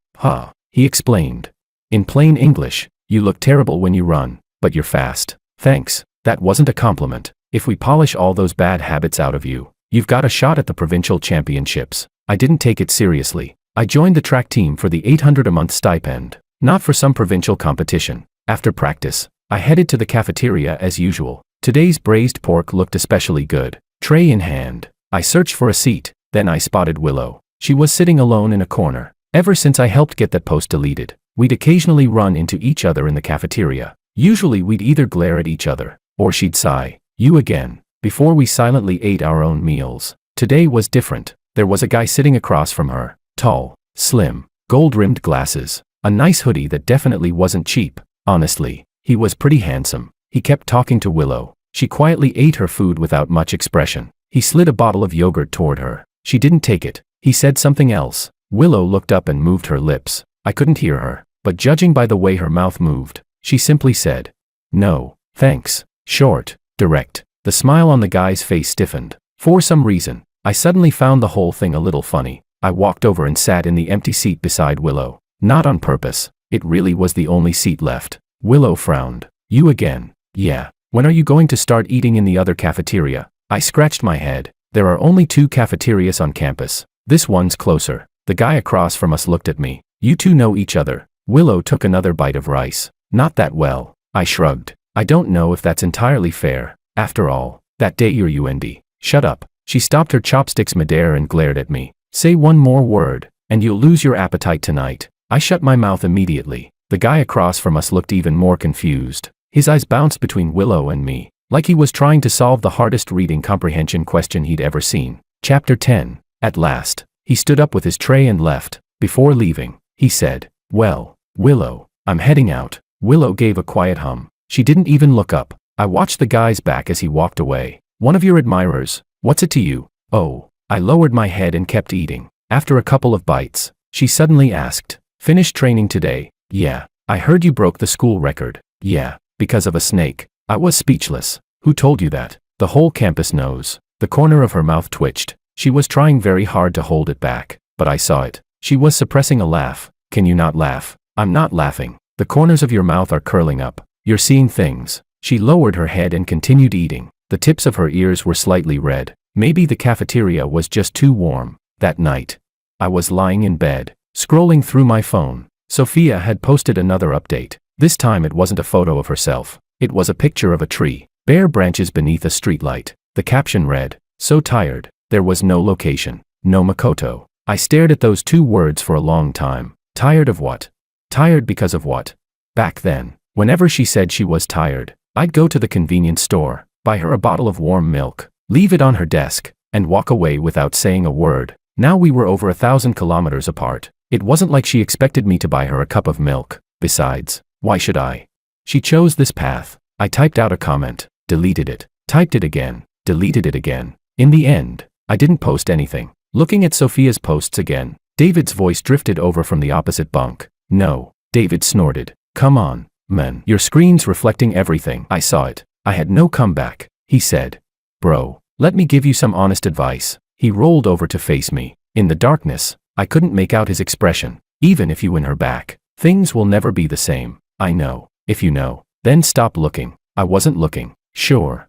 He explained. In plain English, you look terrible when you run, but you're fast. Thanks, that wasn't a compliment. If we polish all those bad habits out of you, you've got a shot at the provincial championships. I didn't take it seriously. I joined the track team for the $800 a month stipend, not for some provincial competition. After practice, I headed to the cafeteria as usual. Today's braised pork looked especially good. Tray in hand, I searched for a seat, then I spotted Willow. She was sitting alone in a corner. Ever since I helped get that post deleted, we'd occasionally run into each other in the cafeteria. Usually we'd either glare at each other, or she'd sigh, you again, before we silently ate our own meals. Today was different. There was a guy sitting across from her, tall, slim, gold-rimmed glasses, a nice hoodie that definitely wasn't cheap. Honestly, he was pretty handsome. He kept talking to Willow. She quietly ate her food without much expression. He slid a bottle of yogurt toward her. She didn't take it. He said something else. Willow looked up and moved her lips. I couldn't hear her, but judging by the way her mouth moved, she simply said, no, thanks. Short, direct. The smile on the guy's face stiffened. For some reason, I suddenly found the whole thing a little funny. I walked over and sat in the empty seat beside Willow. Not on purpose. It really was the only seat left. Willow frowned. You again? Yeah. When are you going to start eating in the other cafeteria? I scratched my head. There are only 2 cafeterias on campus. This one's closer. The guy across from us looked at me. You two know each other. Willow took another bite of rice. Not that well. I shrugged. I don't know if that's entirely fair. After all, that day you're UND. Shut up. She stopped her chopsticks midair and glared at me. Say one more word, and you'll lose your appetite tonight. I shut my mouth immediately. The guy across from us looked even more confused. His eyes bounced between Willow and me, like he was trying to solve the hardest reading comprehension question he'd ever seen. Chapter 10. At last, he stood up with his tray and left. Before leaving, he said, "Well, Willow, I'm heading out." Willow gave a quiet hum. She didn't even look up. I watched the guy's back as he walked away. "One of your admirers. What's it to you?" "Oh." I lowered my head and kept eating. After a couple of bites, she suddenly asked, "Finished training today?" "Yeah." "I heard you broke the school record." "Yeah, because of a snake." I was speechless. "Who told you that?" "The whole campus knows." The corner of her mouth twitched. She was trying very hard to hold it back, but I saw it. She was suppressing a laugh. "Can you not laugh?" "I'm not laughing. The corners of your mouth are curling up. You're seeing things." She lowered her head and continued eating. The tips of her ears were slightly red. Maybe the cafeteria was just too warm. That night, I was lying in bed, scrolling through my phone. Sophia had posted another update. This time it wasn't a photo of herself. It was a picture of a tree, bare branches beneath a streetlight. The caption read, "So tired." There was no location, no Makoto. I stared at those 2 words for a long time. Tired of what? Tired because of what? Back then, whenever she said she was tired, I'd go to the convenience store, buy her a bottle of warm milk, leave it on her desk, and walk away without saying a word. Now we were over 1,000 kilometers apart. It wasn't like she expected me to buy her a cup of milk. Besides, why should I? She chose this path. I typed out a comment, deleted it, typed it again, deleted it again. In the end, I didn't post anything. Looking at Sophia's posts again, David's voice drifted over from the opposite bunk. "No." David snorted. "Come on, man. Your screen's reflecting everything." I saw it. I had no comeback. He said, "Bro, let me give you some honest advice." He rolled over to face me. In the darkness, I couldn't make out his expression. "Even if you win her back, things will never be the same." "I know. If you know, then stop looking." I wasn't looking. Sure,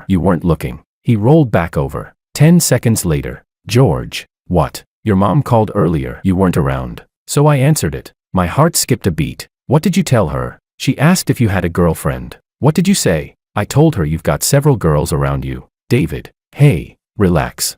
you weren't looking." He rolled back over. 10 seconds later, "George." "What?" "Your mom called earlier. You weren't around." So I answered it. My heart skipped a beat. "What did you tell her?" "She asked if you had a girlfriend." "What did you say?" "I told her you've got several girls around you." "David, hey, relax.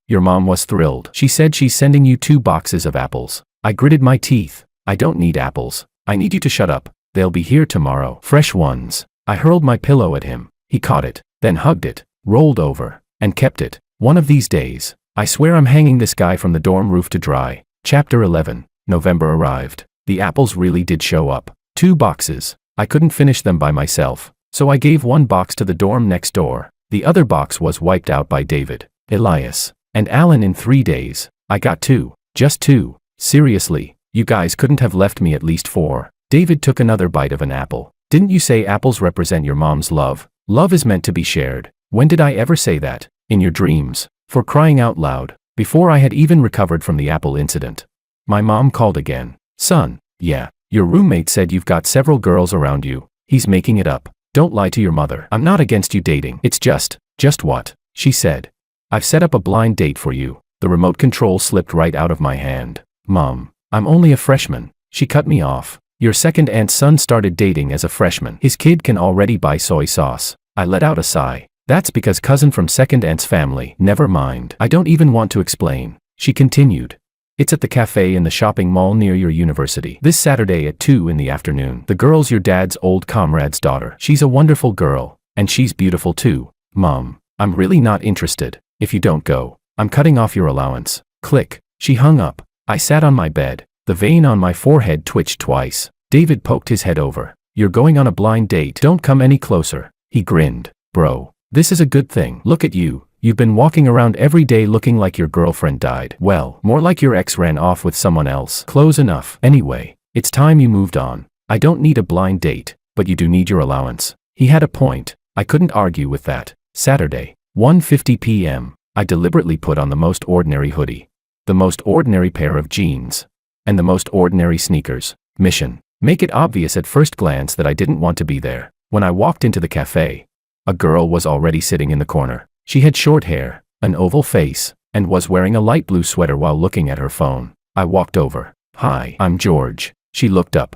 Your mom was thrilled. She said she's sending you 2 boxes of apples." I gritted my teeth. "I don't need apples. I need you to shut up. They'll be here tomorrow. Fresh ones." I hurled my pillow at him. He caught it, then hugged it, rolled over, and kept it. "One of these days, I swear I'm hanging this guy from the dorm roof to dry." Chapter 11. November arrived. The apples really did show up. 2 boxes. I couldn't finish them by myself, so I gave 1 box to the dorm next door. The other box was wiped out by David, Elias, and Alan in 3 days. I got 2. Just 2. Seriously, you guys couldn't have left me at least 4. David took another bite of an apple. "Didn't you say apples represent your mom's love? Love is meant to be shared." "When did I ever say that?" "In your dreams." For crying out loud, before I had even recovered from the apple incident. My mom called again. "Son, yeah, your roommate said you've got several girls around you. He's making it up. Don't lie to your mother." "I'm not against you dating. It's just what?" She said. "I've set up a blind date for you." The remote control slipped right out of my hand. "Mom, I'm only a freshman." She cut me off. "Your second aunt's son started dating as a freshman. His kid can already buy soy sauce." I let out a sigh. "That's because cousin from second aunt's family." "Never mind. I don't even want to explain." She continued. "It's at the cafe in the shopping mall near your university. This Saturday at 2 in the afternoon. The girl's your dad's old comrade's daughter. She's a wonderful girl, and she's beautiful too." "Mom, I'm really not interested. If you don't go, I'm cutting off your allowance." Click. She hung up. I sat on my bed. The vein on my forehead twitched twice. David poked his head over. "You're going on a blind date. Don't come any closer." He grinned. "Bro, this is a good thing. Look at you. You've been walking around every day looking like your girlfriend died. Well, more like your ex ran off with someone else." "Close enough. Anyway, it's time you moved on. I don't need a blind date, but you do need your allowance." He had a point. I couldn't argue with that. Saturday, 1:50 p.m. I deliberately put on the most ordinary hoodie, the most ordinary pair of jeans, and the most ordinary sneakers. Mission: make it obvious at first glance that I didn't want to be there. When I walked into the cafe, a girl was already sitting in the corner. She had short hair, an oval face, and was wearing a light blue sweater while looking at her phone. I walked over. "Hi, I'm George." She looked up.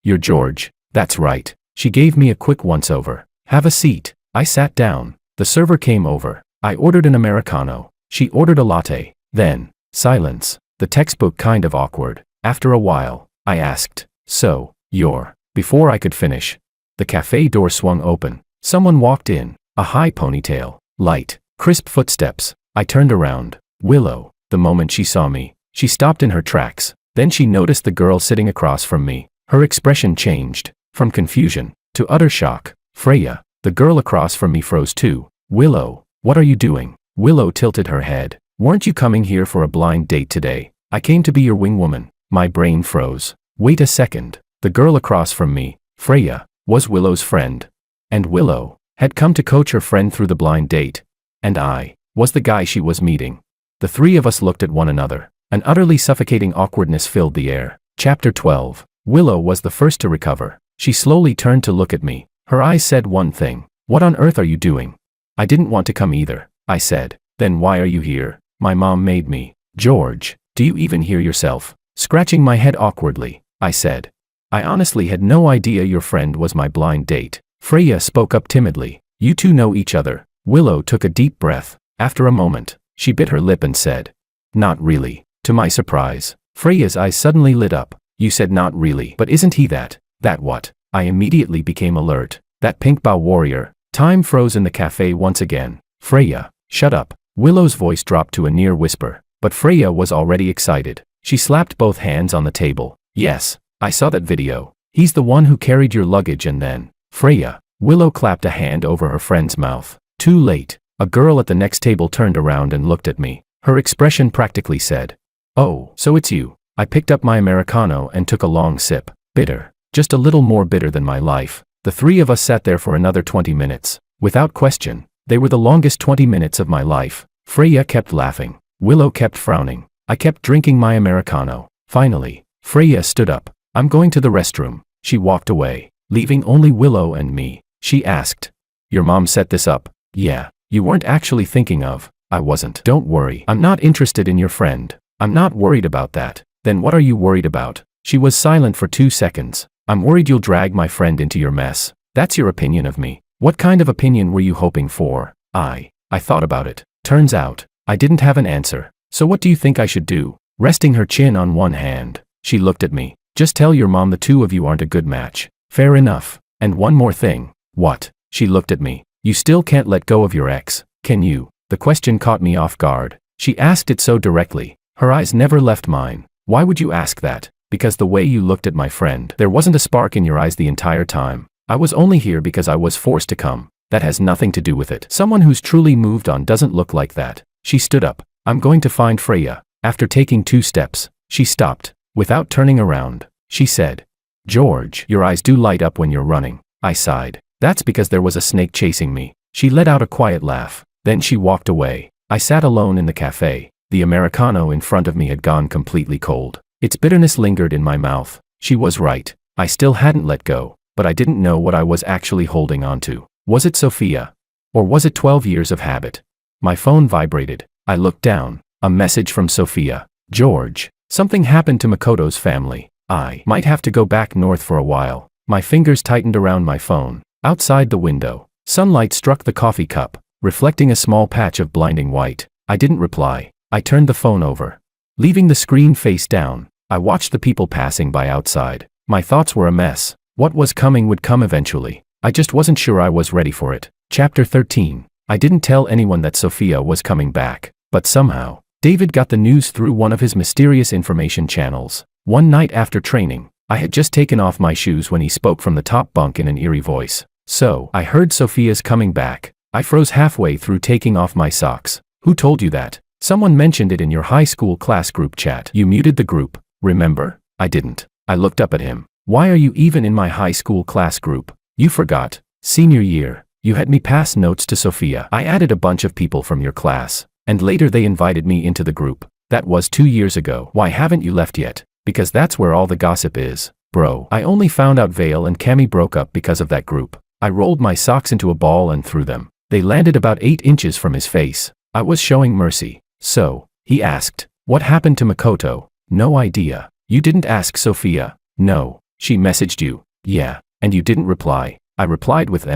You're George." "That's right." She gave me a quick once-over. "Have a seat." I sat down. The server came over. I ordered an Americano. She ordered a latte. Then, silence. The textbook kind of awkward. After a while, I asked, "So, you're..." Before I could finish, the cafe door swung open. Someone walked in. A high ponytail. Light, crisp footsteps. I turned around. Willow. The moment she saw me, she stopped in her tracks. Then she noticed the girl sitting across from me. Her expression changed, from confusion to utter shock. "Freya." The girl across from me froze too. "Willow, what are you doing?" Willow tilted her head. "Weren't you coming here for a blind date today?" "I came to be your wing woman." My brain froze. Wait a second. The girl across from me, Freya, was Willow's friend. And Willow had come to coach her friend through the blind date. And I was the guy she was meeting. The three of us looked at one another. An utterly suffocating awkwardness filled the air. Chapter 12. Willow was the first to recover. She slowly turned to look at me. Her eyes said one thing. "What on earth are you doing?" "I didn't want to come either," I said. "Then why are you here?" "My mom made me." "George, do you even hear yourself?" Scratching my head awkwardly, I said. "I honestly had no idea your friend was my blind date." Freya spoke up timidly. "You two know each other." Willow took a deep breath. After a moment, she bit her lip and said, "Not really." To my surprise, Freya's eyes suddenly lit up. "You said not really, but isn't he that?" "That what?" I immediately became alert. "That pink bow warrior." Time froze in the cafe once again. "Freya, shut up." Willow's voice dropped to a near whisper, but Freya was already excited. She slapped both hands on the table. "Yes, I saw that video. He's the one who carried your luggage and then..." "Freya." Willow clapped a hand over her friend's mouth. Too late. A girl at the next table turned around and looked at me. Her expression practically said, "Oh, so it's you." I picked up my Americano and took a long sip. Bitter. Just a little more bitter than my life. The three of us sat there for another 20 minutes. Without question, they were the longest 20 minutes of my life. Freya kept laughing. Willow kept frowning. I kept drinking my Americano. Finally, Freya stood up. "I'm going to the restroom." She walked away, leaving only Willow and me. She asked, "Your mom set this up?" "Yeah. You weren't actually thinking of..." "I wasn't." "Don't worry. I'm not interested in your friend." "I'm not worried about that." "Then what are you worried about?" She was silent for 2 seconds. "I'm worried you'll drag my friend into your mess." "That's your opinion of me." "What kind of opinion were you hoping for?" I thought about it. Turns out, I didn't have an answer. "So what do you think I should do?" Resting her chin on one hand, she looked at me. "Just tell your mom the two of you aren't a good match." "Fair enough. And one more thing." "What?" She looked at me. "You still can't let go of your ex, can you?" The question caught me off guard. She asked it so directly. Her eyes never left mine. "Why would you ask that?" "Because the way you looked at my friend, there wasn't a spark in your eyes the entire time. I was only here because I was forced to come. That has nothing to do with it. Someone who's truly moved on doesn't look like that." She stood up. "I'm going to find Freya." After taking 2 steps, she stopped. Without turning around, she said, "George, your eyes do light up when you're running." I sighed. "That's because there was a snake chasing me." She let out a quiet laugh. Then she walked away. I sat alone in the cafe. The Americano in front of me had gone completely cold. Its bitterness lingered in my mouth. She was right. I still hadn't let go, but I didn't know what I was actually holding on to. Was it Sophia? Or was it 12 years of habit? My phone vibrated. I looked down. A message from Sophia. "George, something happened to Makoto's family. I might have to go back north for a while." My fingers tightened around my phone. Outside the window, sunlight struck the coffee cup, reflecting a small patch of blinding white. I didn't reply. I turned the phone over. Leaving the screen face down, I watched the people passing by outside. My thoughts were a mess. What was coming would come eventually. I just wasn't sure I was ready for it. Chapter 13. I didn't tell anyone that Sophia was coming back, but somehow, David got the news through one of his mysterious information channels. One night after training, I had just taken off my shoes when he spoke from the top bunk in an eerie voice. "So, I heard Sophia's coming back." I froze halfway through taking off my socks. "Who told you that?" "Someone mentioned it in your high school class group chat." "You muted the group, remember?" "I didn't." I looked up at him. "Why are you even in my high school class group?" "You forgot. Senior year, you had me pass notes to Sophia. I added a bunch of people from your class, and later they invited me into the group." That was 2 years ago. Why haven't you left yet? Because that's where all the gossip is. Bro, I only found out Vale and Cammy broke up because of that group. I rolled my socks into a ball and threw them. They landed about 8 inches from his face. I was showing mercy. So, he asked, what happened to Makoto? No idea. You didn't ask Sophia? No. She messaged you? Yeah. And you didn't reply? I replied with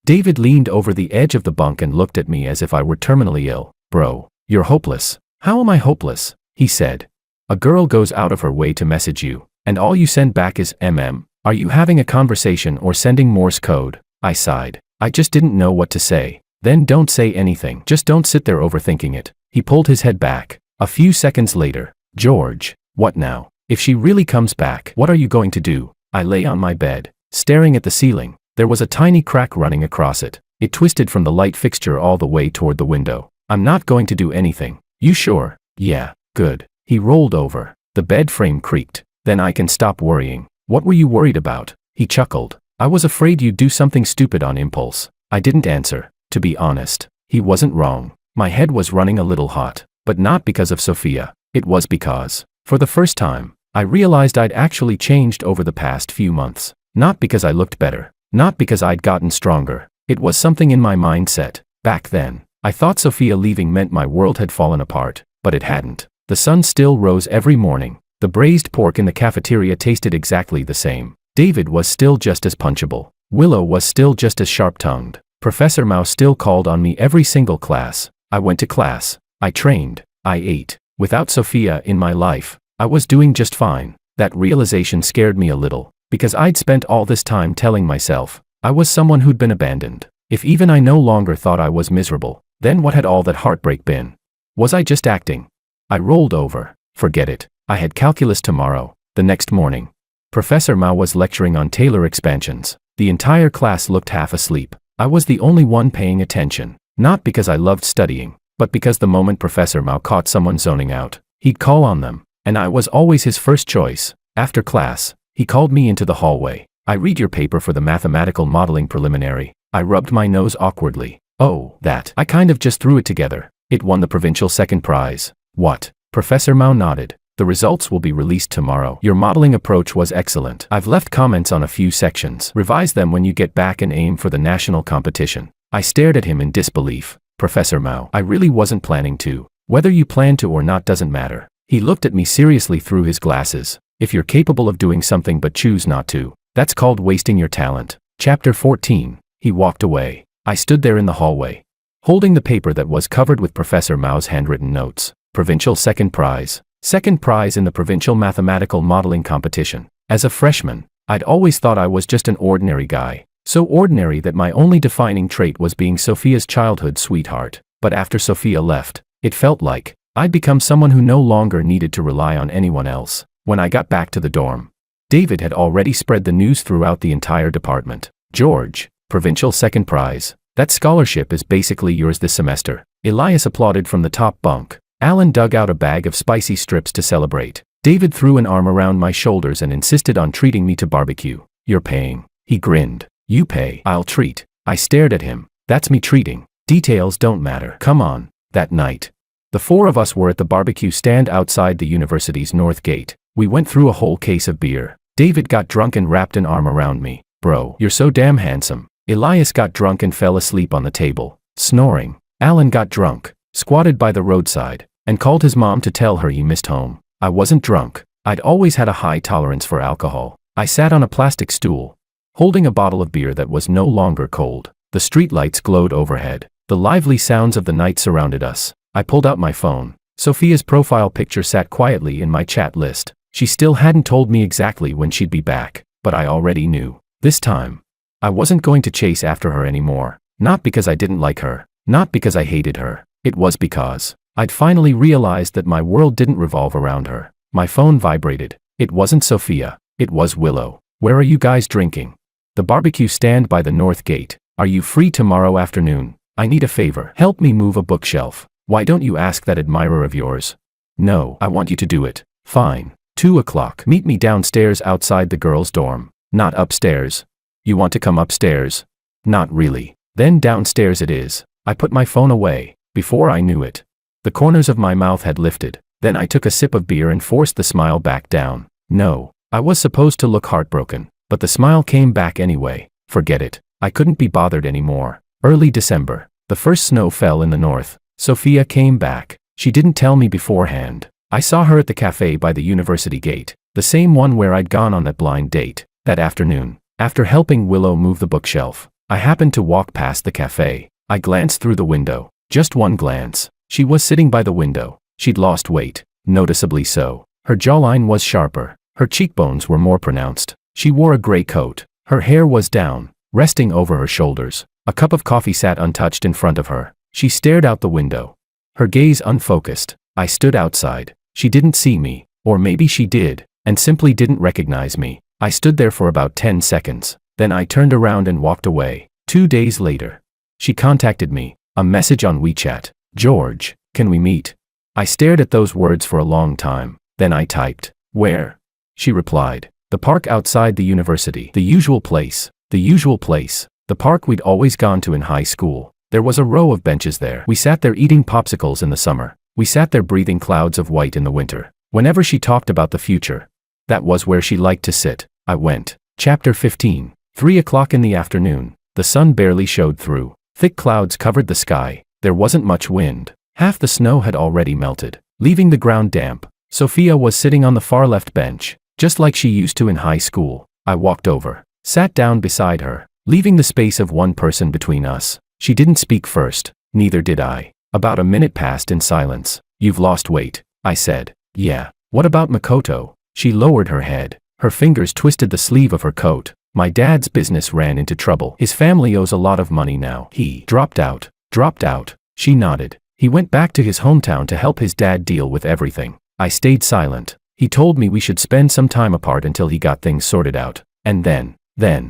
David leaned over the edge of the bunk and looked at me as if I were terminally ill. Bro, you're hopeless. How am I hopeless? He said. A girl goes out of her way to message you, and all you send back is Are you having a conversation or sending Morse code? I sighed. I just didn't know what to say. Then don't say anything. Just don't sit there overthinking it. He pulled his head back. A few seconds later. George, what now? If she really comes back, what are you going to do? I lay on my bed, staring at the ceiling. There was a tiny crack running across it. It twisted from the light fixture all the way toward the window. I'm not going to do anything. You sure? Yeah, good. He rolled over. The bed frame creaked. Then I can stop worrying. What were you worried about? He chuckled. I was afraid you'd do something stupid on impulse. I didn't answer. To be honest, he wasn't wrong. My head was running a little hot, but not because of Sophia. It was because, for the first time, I realized I'd actually changed over the past few months. Not because I looked better. Not because I'd gotten stronger. It was something in my mindset. Back then, I thought Sophia leaving meant my world had fallen apart, but it hadn't. The sun still rose every morning. The braised pork in the cafeteria tasted exactly the same. David was still just as punchable. Willow was still just as sharp-tongued. Professor Mao still called on me every single class. I went to class. I trained. I ate. Without Sophia in my life, I was doing just fine. That realization scared me a little, because I'd spent all this time telling myself I was someone who'd been abandoned. If even I no longer thought I was miserable, then what had all that heartbreak been? Was I just acting? I rolled over. Forget it. I had calculus tomorrow. The next morning, Professor Mao was lecturing on Taylor expansions. The entire class looked half asleep. I was the only one paying attention. Not because I loved studying, but because the moment Professor Mao caught someone zoning out, he'd call on them, and I was always his first choice. After class, he called me into the hallway. I read your paper for the mathematical modeling preliminary. I rubbed my nose awkwardly. Oh, that. I kind of just threw it together. It won the provincial second prize. What? Professor Mao nodded. The results will be released tomorrow. Your modeling approach was excellent. I've left comments on a few sections. Revise them when you get back and aim for the national competition. I stared at him in disbelief. Professor Mao, I really wasn't planning to. Whether you plan to or not doesn't matter. He looked at me seriously through his glasses. If you're capable of doing something but choose not to, that's called wasting your talent. Chapter 14. He walked away. I stood there in the hallway, holding the paper that was covered with Professor Mao's handwritten notes. Provincial second prize. Second prize in the provincial mathematical modeling competition. As a freshman, I'd always thought I was just an ordinary guy. So ordinary that my only defining trait was being Sophia's childhood sweetheart. But after Sophia left, it felt like I'd become someone who no longer needed to rely on anyone else. When I got back to the dorm, David had already spread the news throughout the entire department. George, provincial second prize. That scholarship is basically yours this semester. Elias applauded from the top bunk. Alan dug out a bag of spicy strips to celebrate. David threw an arm around my shoulders and insisted on treating me to barbecue. You're paying. He grinned. You pay. I'll treat. I stared at him. That's me treating. Details don't matter. Come on. That night, the four of us were at the barbecue stand outside the university's north gate. We went through a whole case of beer. David got drunk and wrapped an arm around me. Bro, you're so damn handsome. Elias got drunk and fell asleep on the table, snoring. Alan got drunk, squatted by the roadside, and called his mom to tell her he missed home. I wasn't drunk. I'd always had a high tolerance for alcohol. I sat on a plastic stool, holding a bottle of beer that was no longer cold. The streetlights glowed overhead. The lively sounds of the night surrounded us. I pulled out my phone. Sophia's profile picture sat quietly in my chat list. She still hadn't told me exactly when she'd be back, but I already knew. This time, I wasn't going to chase after her anymore. Not because I didn't like her. Not because I hated her. It was because I'd finally realized that my world didn't revolve around her. My phone vibrated. It wasn't Sophia. It was Willow. Where are you guys drinking? The barbecue stand by the north gate. Are you free tomorrow afternoon? I need a favor. Help me move a bookshelf. Why don't you ask that admirer of yours? No, I want you to do it. Fine. 2 o'clock. Meet me downstairs outside the girls' dorm. Not upstairs. You want to come upstairs? Not really. Then downstairs it is. I put my phone away. Before I knew it, the corners of my mouth had lifted. Then I took a sip of beer and forced the smile back down. No, I was supposed to look heartbroken, but the smile came back anyway. Forget it. I couldn't be bothered anymore. Early December. The first snow fell in the north. Sophia came back. She didn't tell me beforehand. I saw her at the cafe by the university gate, the same one where I'd gone on that blind date. That afternoon, after helping Willow move the bookshelf, I happened to walk past the cafe. I glanced through the window. Just one glance. She was sitting by the window. She'd lost weight, noticeably so. Her jawline was sharper. Her cheekbones were more pronounced. She wore a gray coat. Her hair was down, resting over her shoulders. A cup of coffee sat untouched in front of her. She stared out the window, her gaze unfocused. I stood outside. She didn't see me, or maybe she did, and simply didn't recognize me. I stood there for about 10 seconds. Then I turned around and walked away. 2 days later, she contacted me. A message on WeChat. George, can we meet? I stared at those words for a long time. Then I typed, where? She replied, the park outside the university. The usual place. The usual place. The park we'd always gone to in high school. There was a row of benches there. We sat there eating popsicles in the summer. We sat there breathing clouds of white in the winter. Whenever she talked about the future, that was where she liked to sit. I went. Chapter 15. 3 o'clock in the afternoon. The sun barely showed through. Thick clouds covered the sky. There wasn't much wind. Half the snow had already melted, leaving the ground damp. Sophia was sitting on the far left bench, just like she used to in high school. I walked over, sat down beside her, leaving the space of one person between us. She didn't speak first, neither did I. About a minute passed in silence. You've lost weight, I said. Yeah. What about Makoto? She lowered her head. Her fingers twisted the sleeve of her coat. My dad's business ran into trouble. His family owes a lot of money now. He dropped out. Dropped out. She nodded. He went back to his hometown to help his dad deal with everything. I stayed silent. He told me we should spend some time apart until he got things sorted out. And then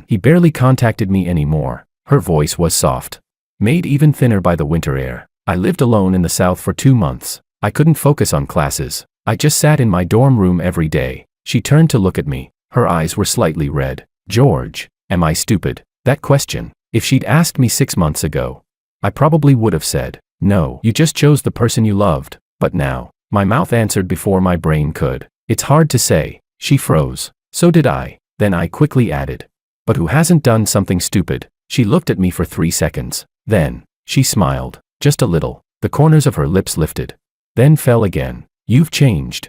he barely contacted me anymore. Her voice was soft, made even thinner by the winter air. I lived alone in the South for 2 months. I couldn't focus on classes. I just sat in my dorm room every day. She turned to look at me. Her eyes were slightly red. George, am I stupid? That question, if she'd asked me 6 months ago, I probably would have said, no, you just chose the person you loved. But now, my mouth answered before my brain could. It's hard to say. She froze. So did I. Then I quickly added, but who hasn't done something stupid? She looked at me for 3 seconds. Then, she smiled. Just a little. The corners of her lips lifted. Then fell again. You've changed.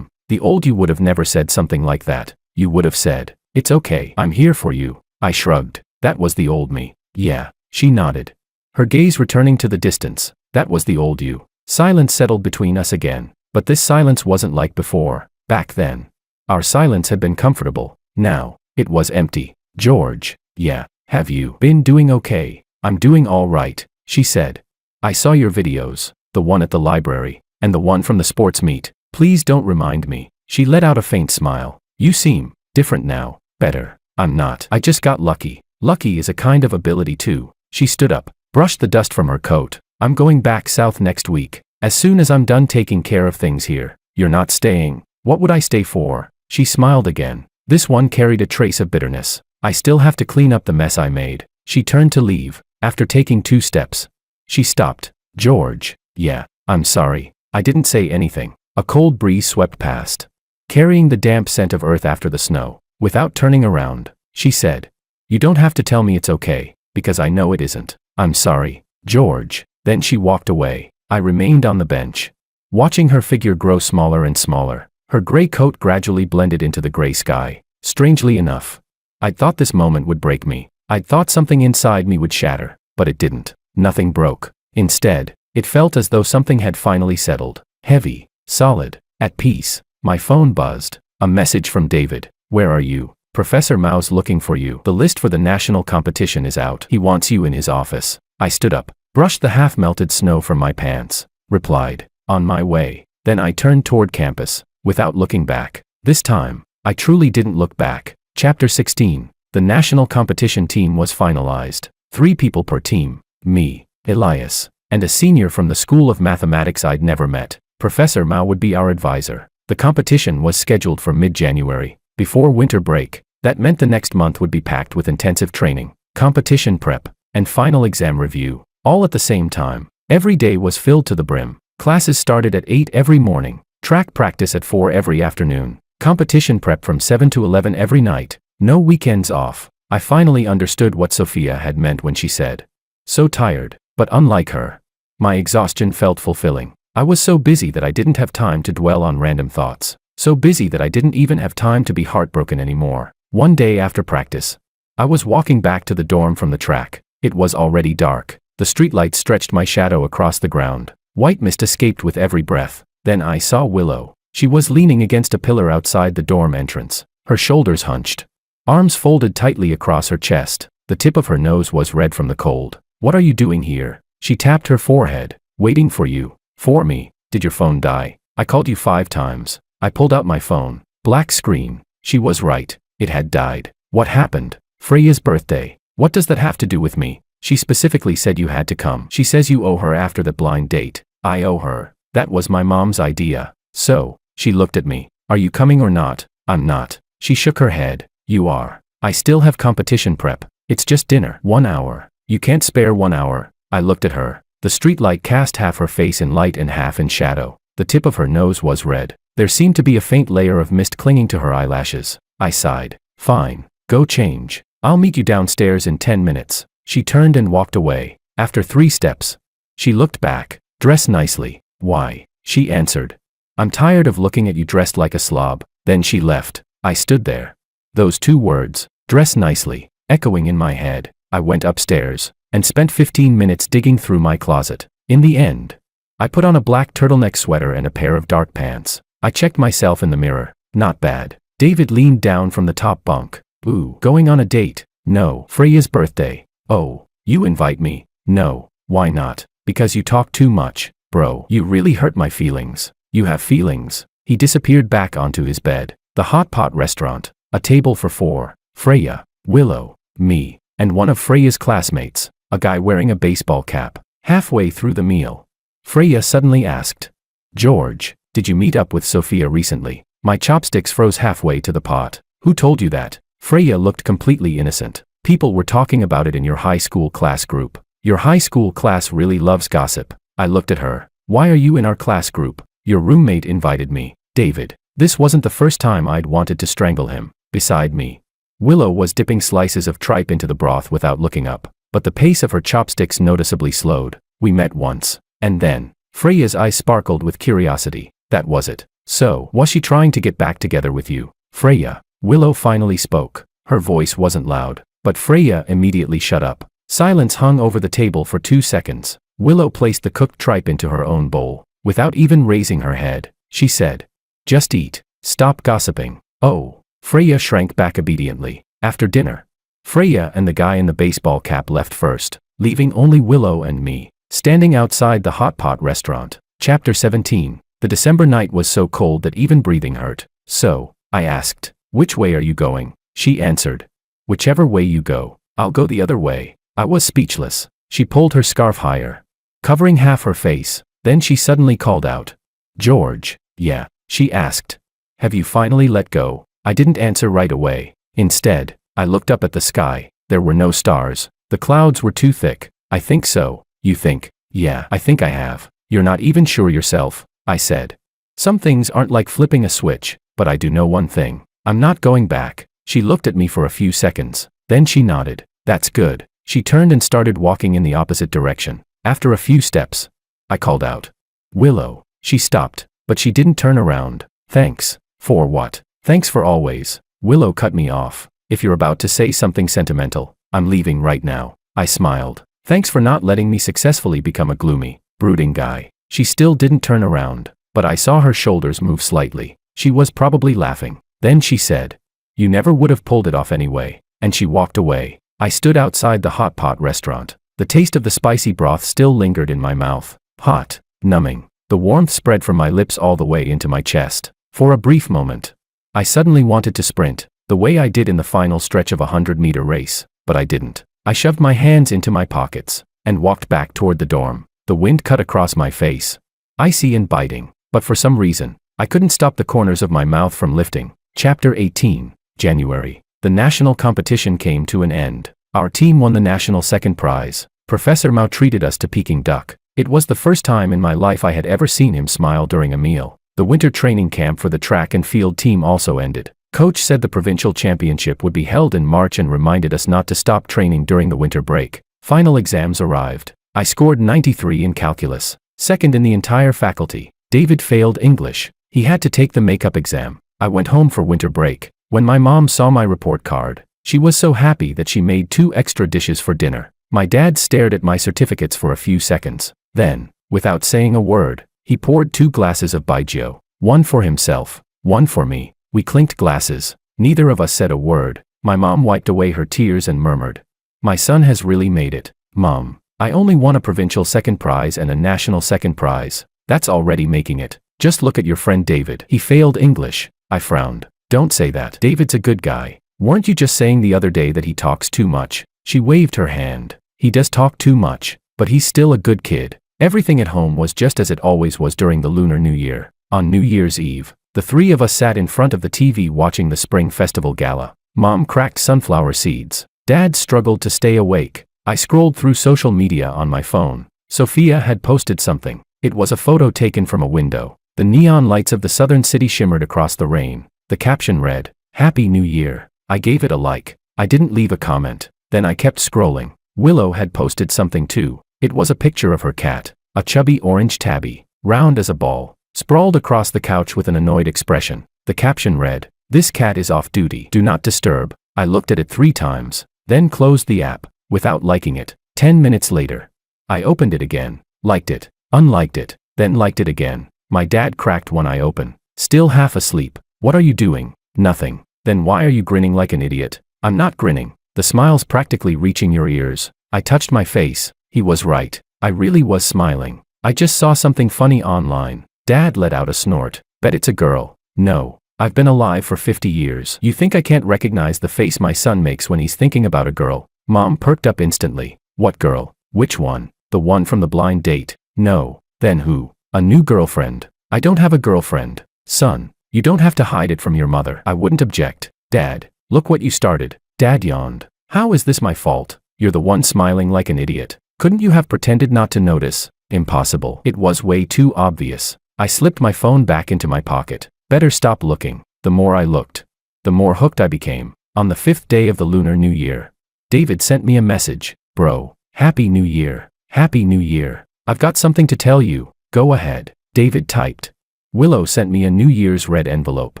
The old you would have never said something like that. You would have said, it's okay, I'm here for you. I shrugged. That was the old me. Yeah. She nodded, her gaze returning to the distance. That was the old you. Silence settled between us again. But this silence wasn't like before. Back then, our silence had been comfortable. Now, it was empty. George, yeah, have you been doing okay? I'm doing all right, she said. I saw your videos, the one at the library, and the one from the sports meet. Please don't remind me. She let out a faint smile. You seem different now. Better. I'm not. I just got lucky. Lucky is a kind of ability too. She stood up, brushed the dust from her coat. I'm going back south next week. As soon as I'm done taking care of things here. You're not staying. What would I stay for? She smiled again. This one carried a trace of bitterness. I still have to clean up the mess I made. She turned to leave. After taking 2 steps, she stopped. George, yeah, I'm sorry. I didn't say anything. A cold breeze swept past, carrying the damp scent of earth after the snow. Without turning around, she said, you don't have to tell me it's okay, because I know it isn't. I'm sorry, George. Then she walked away. I remained on the bench, watching her figure grow smaller and smaller. Her gray coat gradually blended into the gray sky. Strangely enough, I'd thought this moment would break me. I'd thought something inside me would shatter, but it didn't. Nothing broke. Instead, it felt as though something had finally settled. Heavy, solid, at peace. My phone buzzed. A message from David. Where are you? Professor Mao's looking for you. The list for the national competition is out. He wants you in his office. I stood up, brushed the half-melted snow from my pants, replied, on my way. Then I turned toward campus, without looking back. This time, I truly didn't look back. Chapter 16. The national competition team was finalized. 3 people per team. Me, Elias, and a senior from the School of Mathematics I'd never met. Professor Mao would be our advisor. The competition was scheduled for mid-January, before winter break. That meant the next month would be packed with intensive training, competition prep, and final exam review, all at the same time. Every day was filled to the brim. Classes started at 8 every morning. Track practice at 4 every afternoon. Competition prep from 7 to 11 every night. No weekends off. I finally understood what Sophia had meant when she said, "So tired," but unlike her, my exhaustion felt fulfilling. I was so busy that I didn't have time to dwell on random thoughts. So busy that I didn't even have time to be heartbroken anymore. One day after practice, I was walking back to the dorm from the track. It was already dark. The streetlights stretched my shadow across the ground. White mist escaped with every breath. Then I saw Willow. She was leaning against a pillar outside the dorm entrance, her shoulders hunched, arms folded tightly across her chest. The tip of her nose was red from the cold. "What are you doing here?" She tapped her forehead. "Waiting for you." "For me? Did your phone die?" "I called you 5 times. I pulled out my phone. Black screen. She was right. It had died. "What happened?" "Freya's birthday." "What does that have to do with me?" "She specifically said you had to come. She says you owe her after the blind date." "I owe her. That was my mom's idea." "So?" She looked at me. "Are you coming or not?" "I'm not." She shook her head. "You are." "I still have competition prep. It's just dinner." "1 hour. You can't spare 1 hour." I looked at her. The streetlight cast half her face in light and half in shadow. The tip of her nose was red. There seemed to be a faint layer of mist clinging to her eyelashes. I sighed. "Fine. Go change. I'll meet you downstairs in 10 minutes. She turned and walked away. After 3 steps, she looked back. "Dress nicely." "Why?" She answered. "I'm tired of looking at you dressed like a slob." Then she left. I stood there. Those 2 words, "dress nicely," echoing in my head. I went upstairs and spent 15 minutes digging through my closet. In the end, I put on a black turtleneck sweater and a pair of dark pants. I checked myself in the mirror. Not bad. David leaned down from the top bunk. "Ooh, going on a date?" "No." "Freya's birthday." "Oh, you invite me?" "No." "Why not?" "Because you talk too much." "Bro, you really hurt my feelings." "You have feelings?" He disappeared back onto his bed. The hot pot restaurant. A table for 4. Freya, Willow, me, and one of Freya's classmates, a guy wearing a baseball cap. Halfway through the meal, Freya suddenly asked, "George, did you meet up with Sophia recently?" My chopsticks froze halfway to the pot. "Who told you that?" Freya looked completely innocent. "People were talking about it in your high school class group." "Your high school class really loves gossip." I looked at her. "Why are you in our class group?" "Your roommate invited me." David. This wasn't the first time I'd wanted to strangle him. Beside me, Willow was dipping slices of tripe into the broth without looking up, but the pace of her chopsticks noticeably slowed. We met once, and then, Freya's eyes sparkled with curiosity. "That was it. So, was she trying to get back together with you?" "Freya." Willow finally spoke. Her voice wasn't loud, but Freya immediately shut up. Silence hung over the table for 2 seconds. Willow placed the cooked tripe into her own bowl. Without even raising her head, she said, "Just eat. Stop gossiping." "Oh." Freya shrank back obediently. After dinner, Freya and the guy in the baseball cap left first, leaving only Willow and me, standing outside the hot pot restaurant. Chapter 17. The December night was so cold that even breathing hurt. "So," I asked, "which way are you going?" She answered, "Whichever way you go, I'll go the other way." I was speechless. She pulled her scarf higher, covering half her face. Then she suddenly called out, "George." "Yeah?" She asked. "Have you finally let go?" I didn't answer right away. Instead, I looked up at the sky. There were no stars. The clouds were too thick. "I think so." "You think?" "Yeah, I think I have." "You're not even sure yourself," I said. "Some things aren't like flipping a switch, but I do know one thing. I'm not going back." She looked at me for a few seconds. Then she nodded. "That's good." She turned and started walking in the opposite direction. After a few steps, I called out, "Willow." She stopped, but she didn't turn around. "Thanks." "For what?" "Thanks for always." Willow cut me off. "If you're about to say something sentimental, I'm leaving right now." I smiled. "Thanks for not letting me successfully become a gloomy, brooding guy." She still didn't turn around, but I saw her shoulders move slightly. She was probably laughing. Then she said, "You never would have pulled it off anyway," and she walked away. I stood outside the hot pot restaurant. The taste of the spicy broth still lingered in my mouth. Hot, numbing. The warmth spread from my lips all the way into my chest. For a brief moment, I suddenly wanted to sprint, the way I did in the final stretch of a 100-meter race, but I didn't. I shoved my hands into my pockets and walked back toward the dorm. The wind cut across my face, icy and biting, but for some reason, I couldn't stop the corners of my mouth from lifting. Chapter 18. January. The national competition came to an end. Our team won the national second prize. Professor Mao treated us to Peking duck. It was the first time in my life I had ever seen him smile during a meal. The winter training camp for the track and field team also ended. Coach said the provincial championship would be held in March and reminded us not to stop training during the winter break. Final exams arrived. I scored 93 in calculus, second in the entire faculty. David failed English. He had to take the makeup exam. I went home for winter break. When my mom saw my report card, she was so happy that she made 2 extra dishes for dinner. My dad stared at my certificates for a few seconds. Then, without saying a word, he poured 2 glasses of baijiu. One for himself, one for me. We clinked glasses. Neither of us said a word. My mom wiped away her tears and murmured, "My son has really made it, Mom. I only won a provincial second prize and a national second prize. That's already making it. Just look at your friend David. He failed English." I frowned. "Don't say that. David's a good guy. Weren't you just saying the other day that he talks too much?" She waved her hand. "He does talk too much, but he's still a good kid." Everything at home was just as it always was during the Lunar New Year. On New Year's Eve, the 3 of us sat in front of the TV watching the Spring Festival Gala. Mom cracked sunflower seeds. Dad struggled to stay awake. I scrolled through social media on my phone. Sophia had posted something. It was a photo taken from a window. The neon lights of the southern city shimmered across the rain. The caption read, "Happy New Year." I gave it a like. I didn't leave a comment. Then I kept scrolling. Willow had posted something too. It was a picture of her cat, a chubby orange tabby, round as a ball, sprawled across the couch with an annoyed expression. The caption read, "This cat is off duty. Do not disturb." I looked at it 3 times, then closed the app, without liking it. 10 minutes later, I opened it again, liked it, unliked it, then liked it again. My dad cracked one eye open, still half asleep. "What are you doing?" "Nothing." "Then why are you grinning like an idiot?" "I'm not grinning. The smile's practically reaching your ears." I touched my face. He was right. I really was smiling. "I just saw something funny online." Dad let out a snort. "Bet it's a girl." "No. I've been alive for 50 years. You think I can't recognize the face my son makes when he's thinking about a girl?" Mom perked up instantly. "What girl? Which one? The one from the blind date?" "No." "Then who?" "A new girlfriend." "I don't have a girlfriend." "Son, you don't have to hide it from your mother." I wouldn't object. "Dad, look what you started." Dad yawned. "How is this my fault? You're the one smiling like an idiot. Couldn't you have pretended not to notice?" "Impossible. It was way too obvious." I slipped my phone back into my pocket. Better stop looking. The more I looked, the more hooked I became. On the 5th day of the Lunar New Year, David sent me a message. "Bro, Happy New Year. Happy New Year. I've got something to tell you. Go ahead." David typed. "Willow sent me a New Year's red envelope."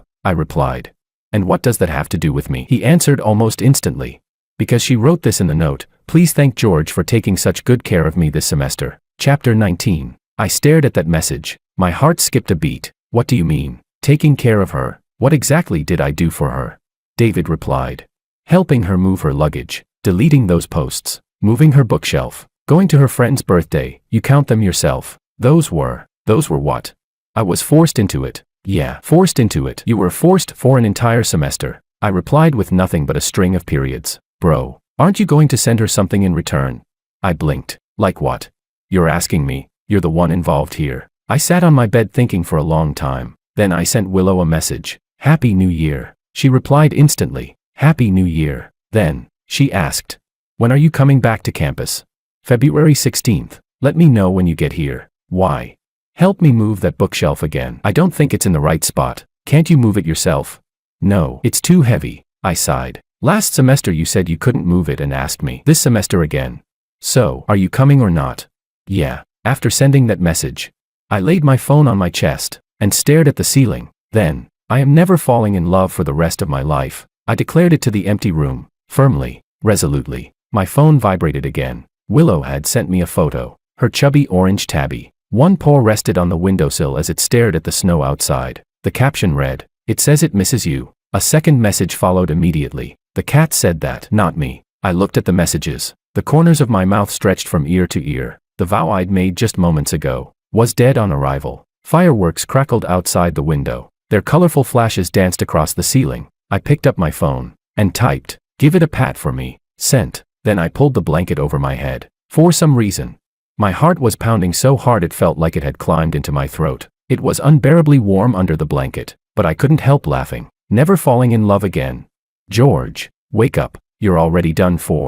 I replied. "And what does that have to do with me?" He answered almost instantly. "Because she wrote this in the note. Please thank George for taking such good care of me this semester." Chapter 19. I stared at that message. My heart skipped a beat. "What do you mean? Taking care of her? What exactly did I do for her?" David replied. "Helping her move her luggage, deleting those posts, moving her bookshelf, going to her friend's birthday. You count them yourself. Those were what? I was forced into it." "Yeah, forced into it. You were forced for an entire semester." I replied with nothing but a string of periods. "Bro, aren't you going to send her something in return?" I blinked. "Like what?" "You're asking me. You're the one involved here." I sat on my bed thinking for a long time. Then I sent Willow a message. "Happy New Year." She replied instantly. "Happy New Year." Then, she asked, "When are you coming back to campus?" "February 16th. Let me know when you get here." "Why?" "Help me move that bookshelf again. I don't think it's in the right spot." "Can't you move it yourself?" "No, it's too heavy." I sighed. "Last semester you said you couldn't move it and asked me this semester again. So, are you coming or not?" "Yeah." After sending that message, I laid my phone on my chest and stared at the ceiling. Then, "I am never falling in love for the rest of my life." I declared it to the empty room, firmly, resolutely. My phone vibrated again. Willow had sent me a photo. Her chubby orange tabby. One paw rested on the windowsill as it stared at the snow outside. The caption read, "It says it misses you." A second message followed immediately. The cat said that, not me. I looked at the messages. The corners of my mouth stretched from ear to ear. The vow I'd made just moments ago was dead on arrival. Fireworks crackled outside the window. Their colorful flashes danced across the ceiling. I picked up my phone and typed, "Give it a pat for me." Sent. Then I pulled the blanket over my head. For some reason, my heart was pounding so hard it felt like it had climbed into my throat. It was unbearably warm under the blanket, but I couldn't help laughing. Never falling in love again. "George, wake up. You're already done for."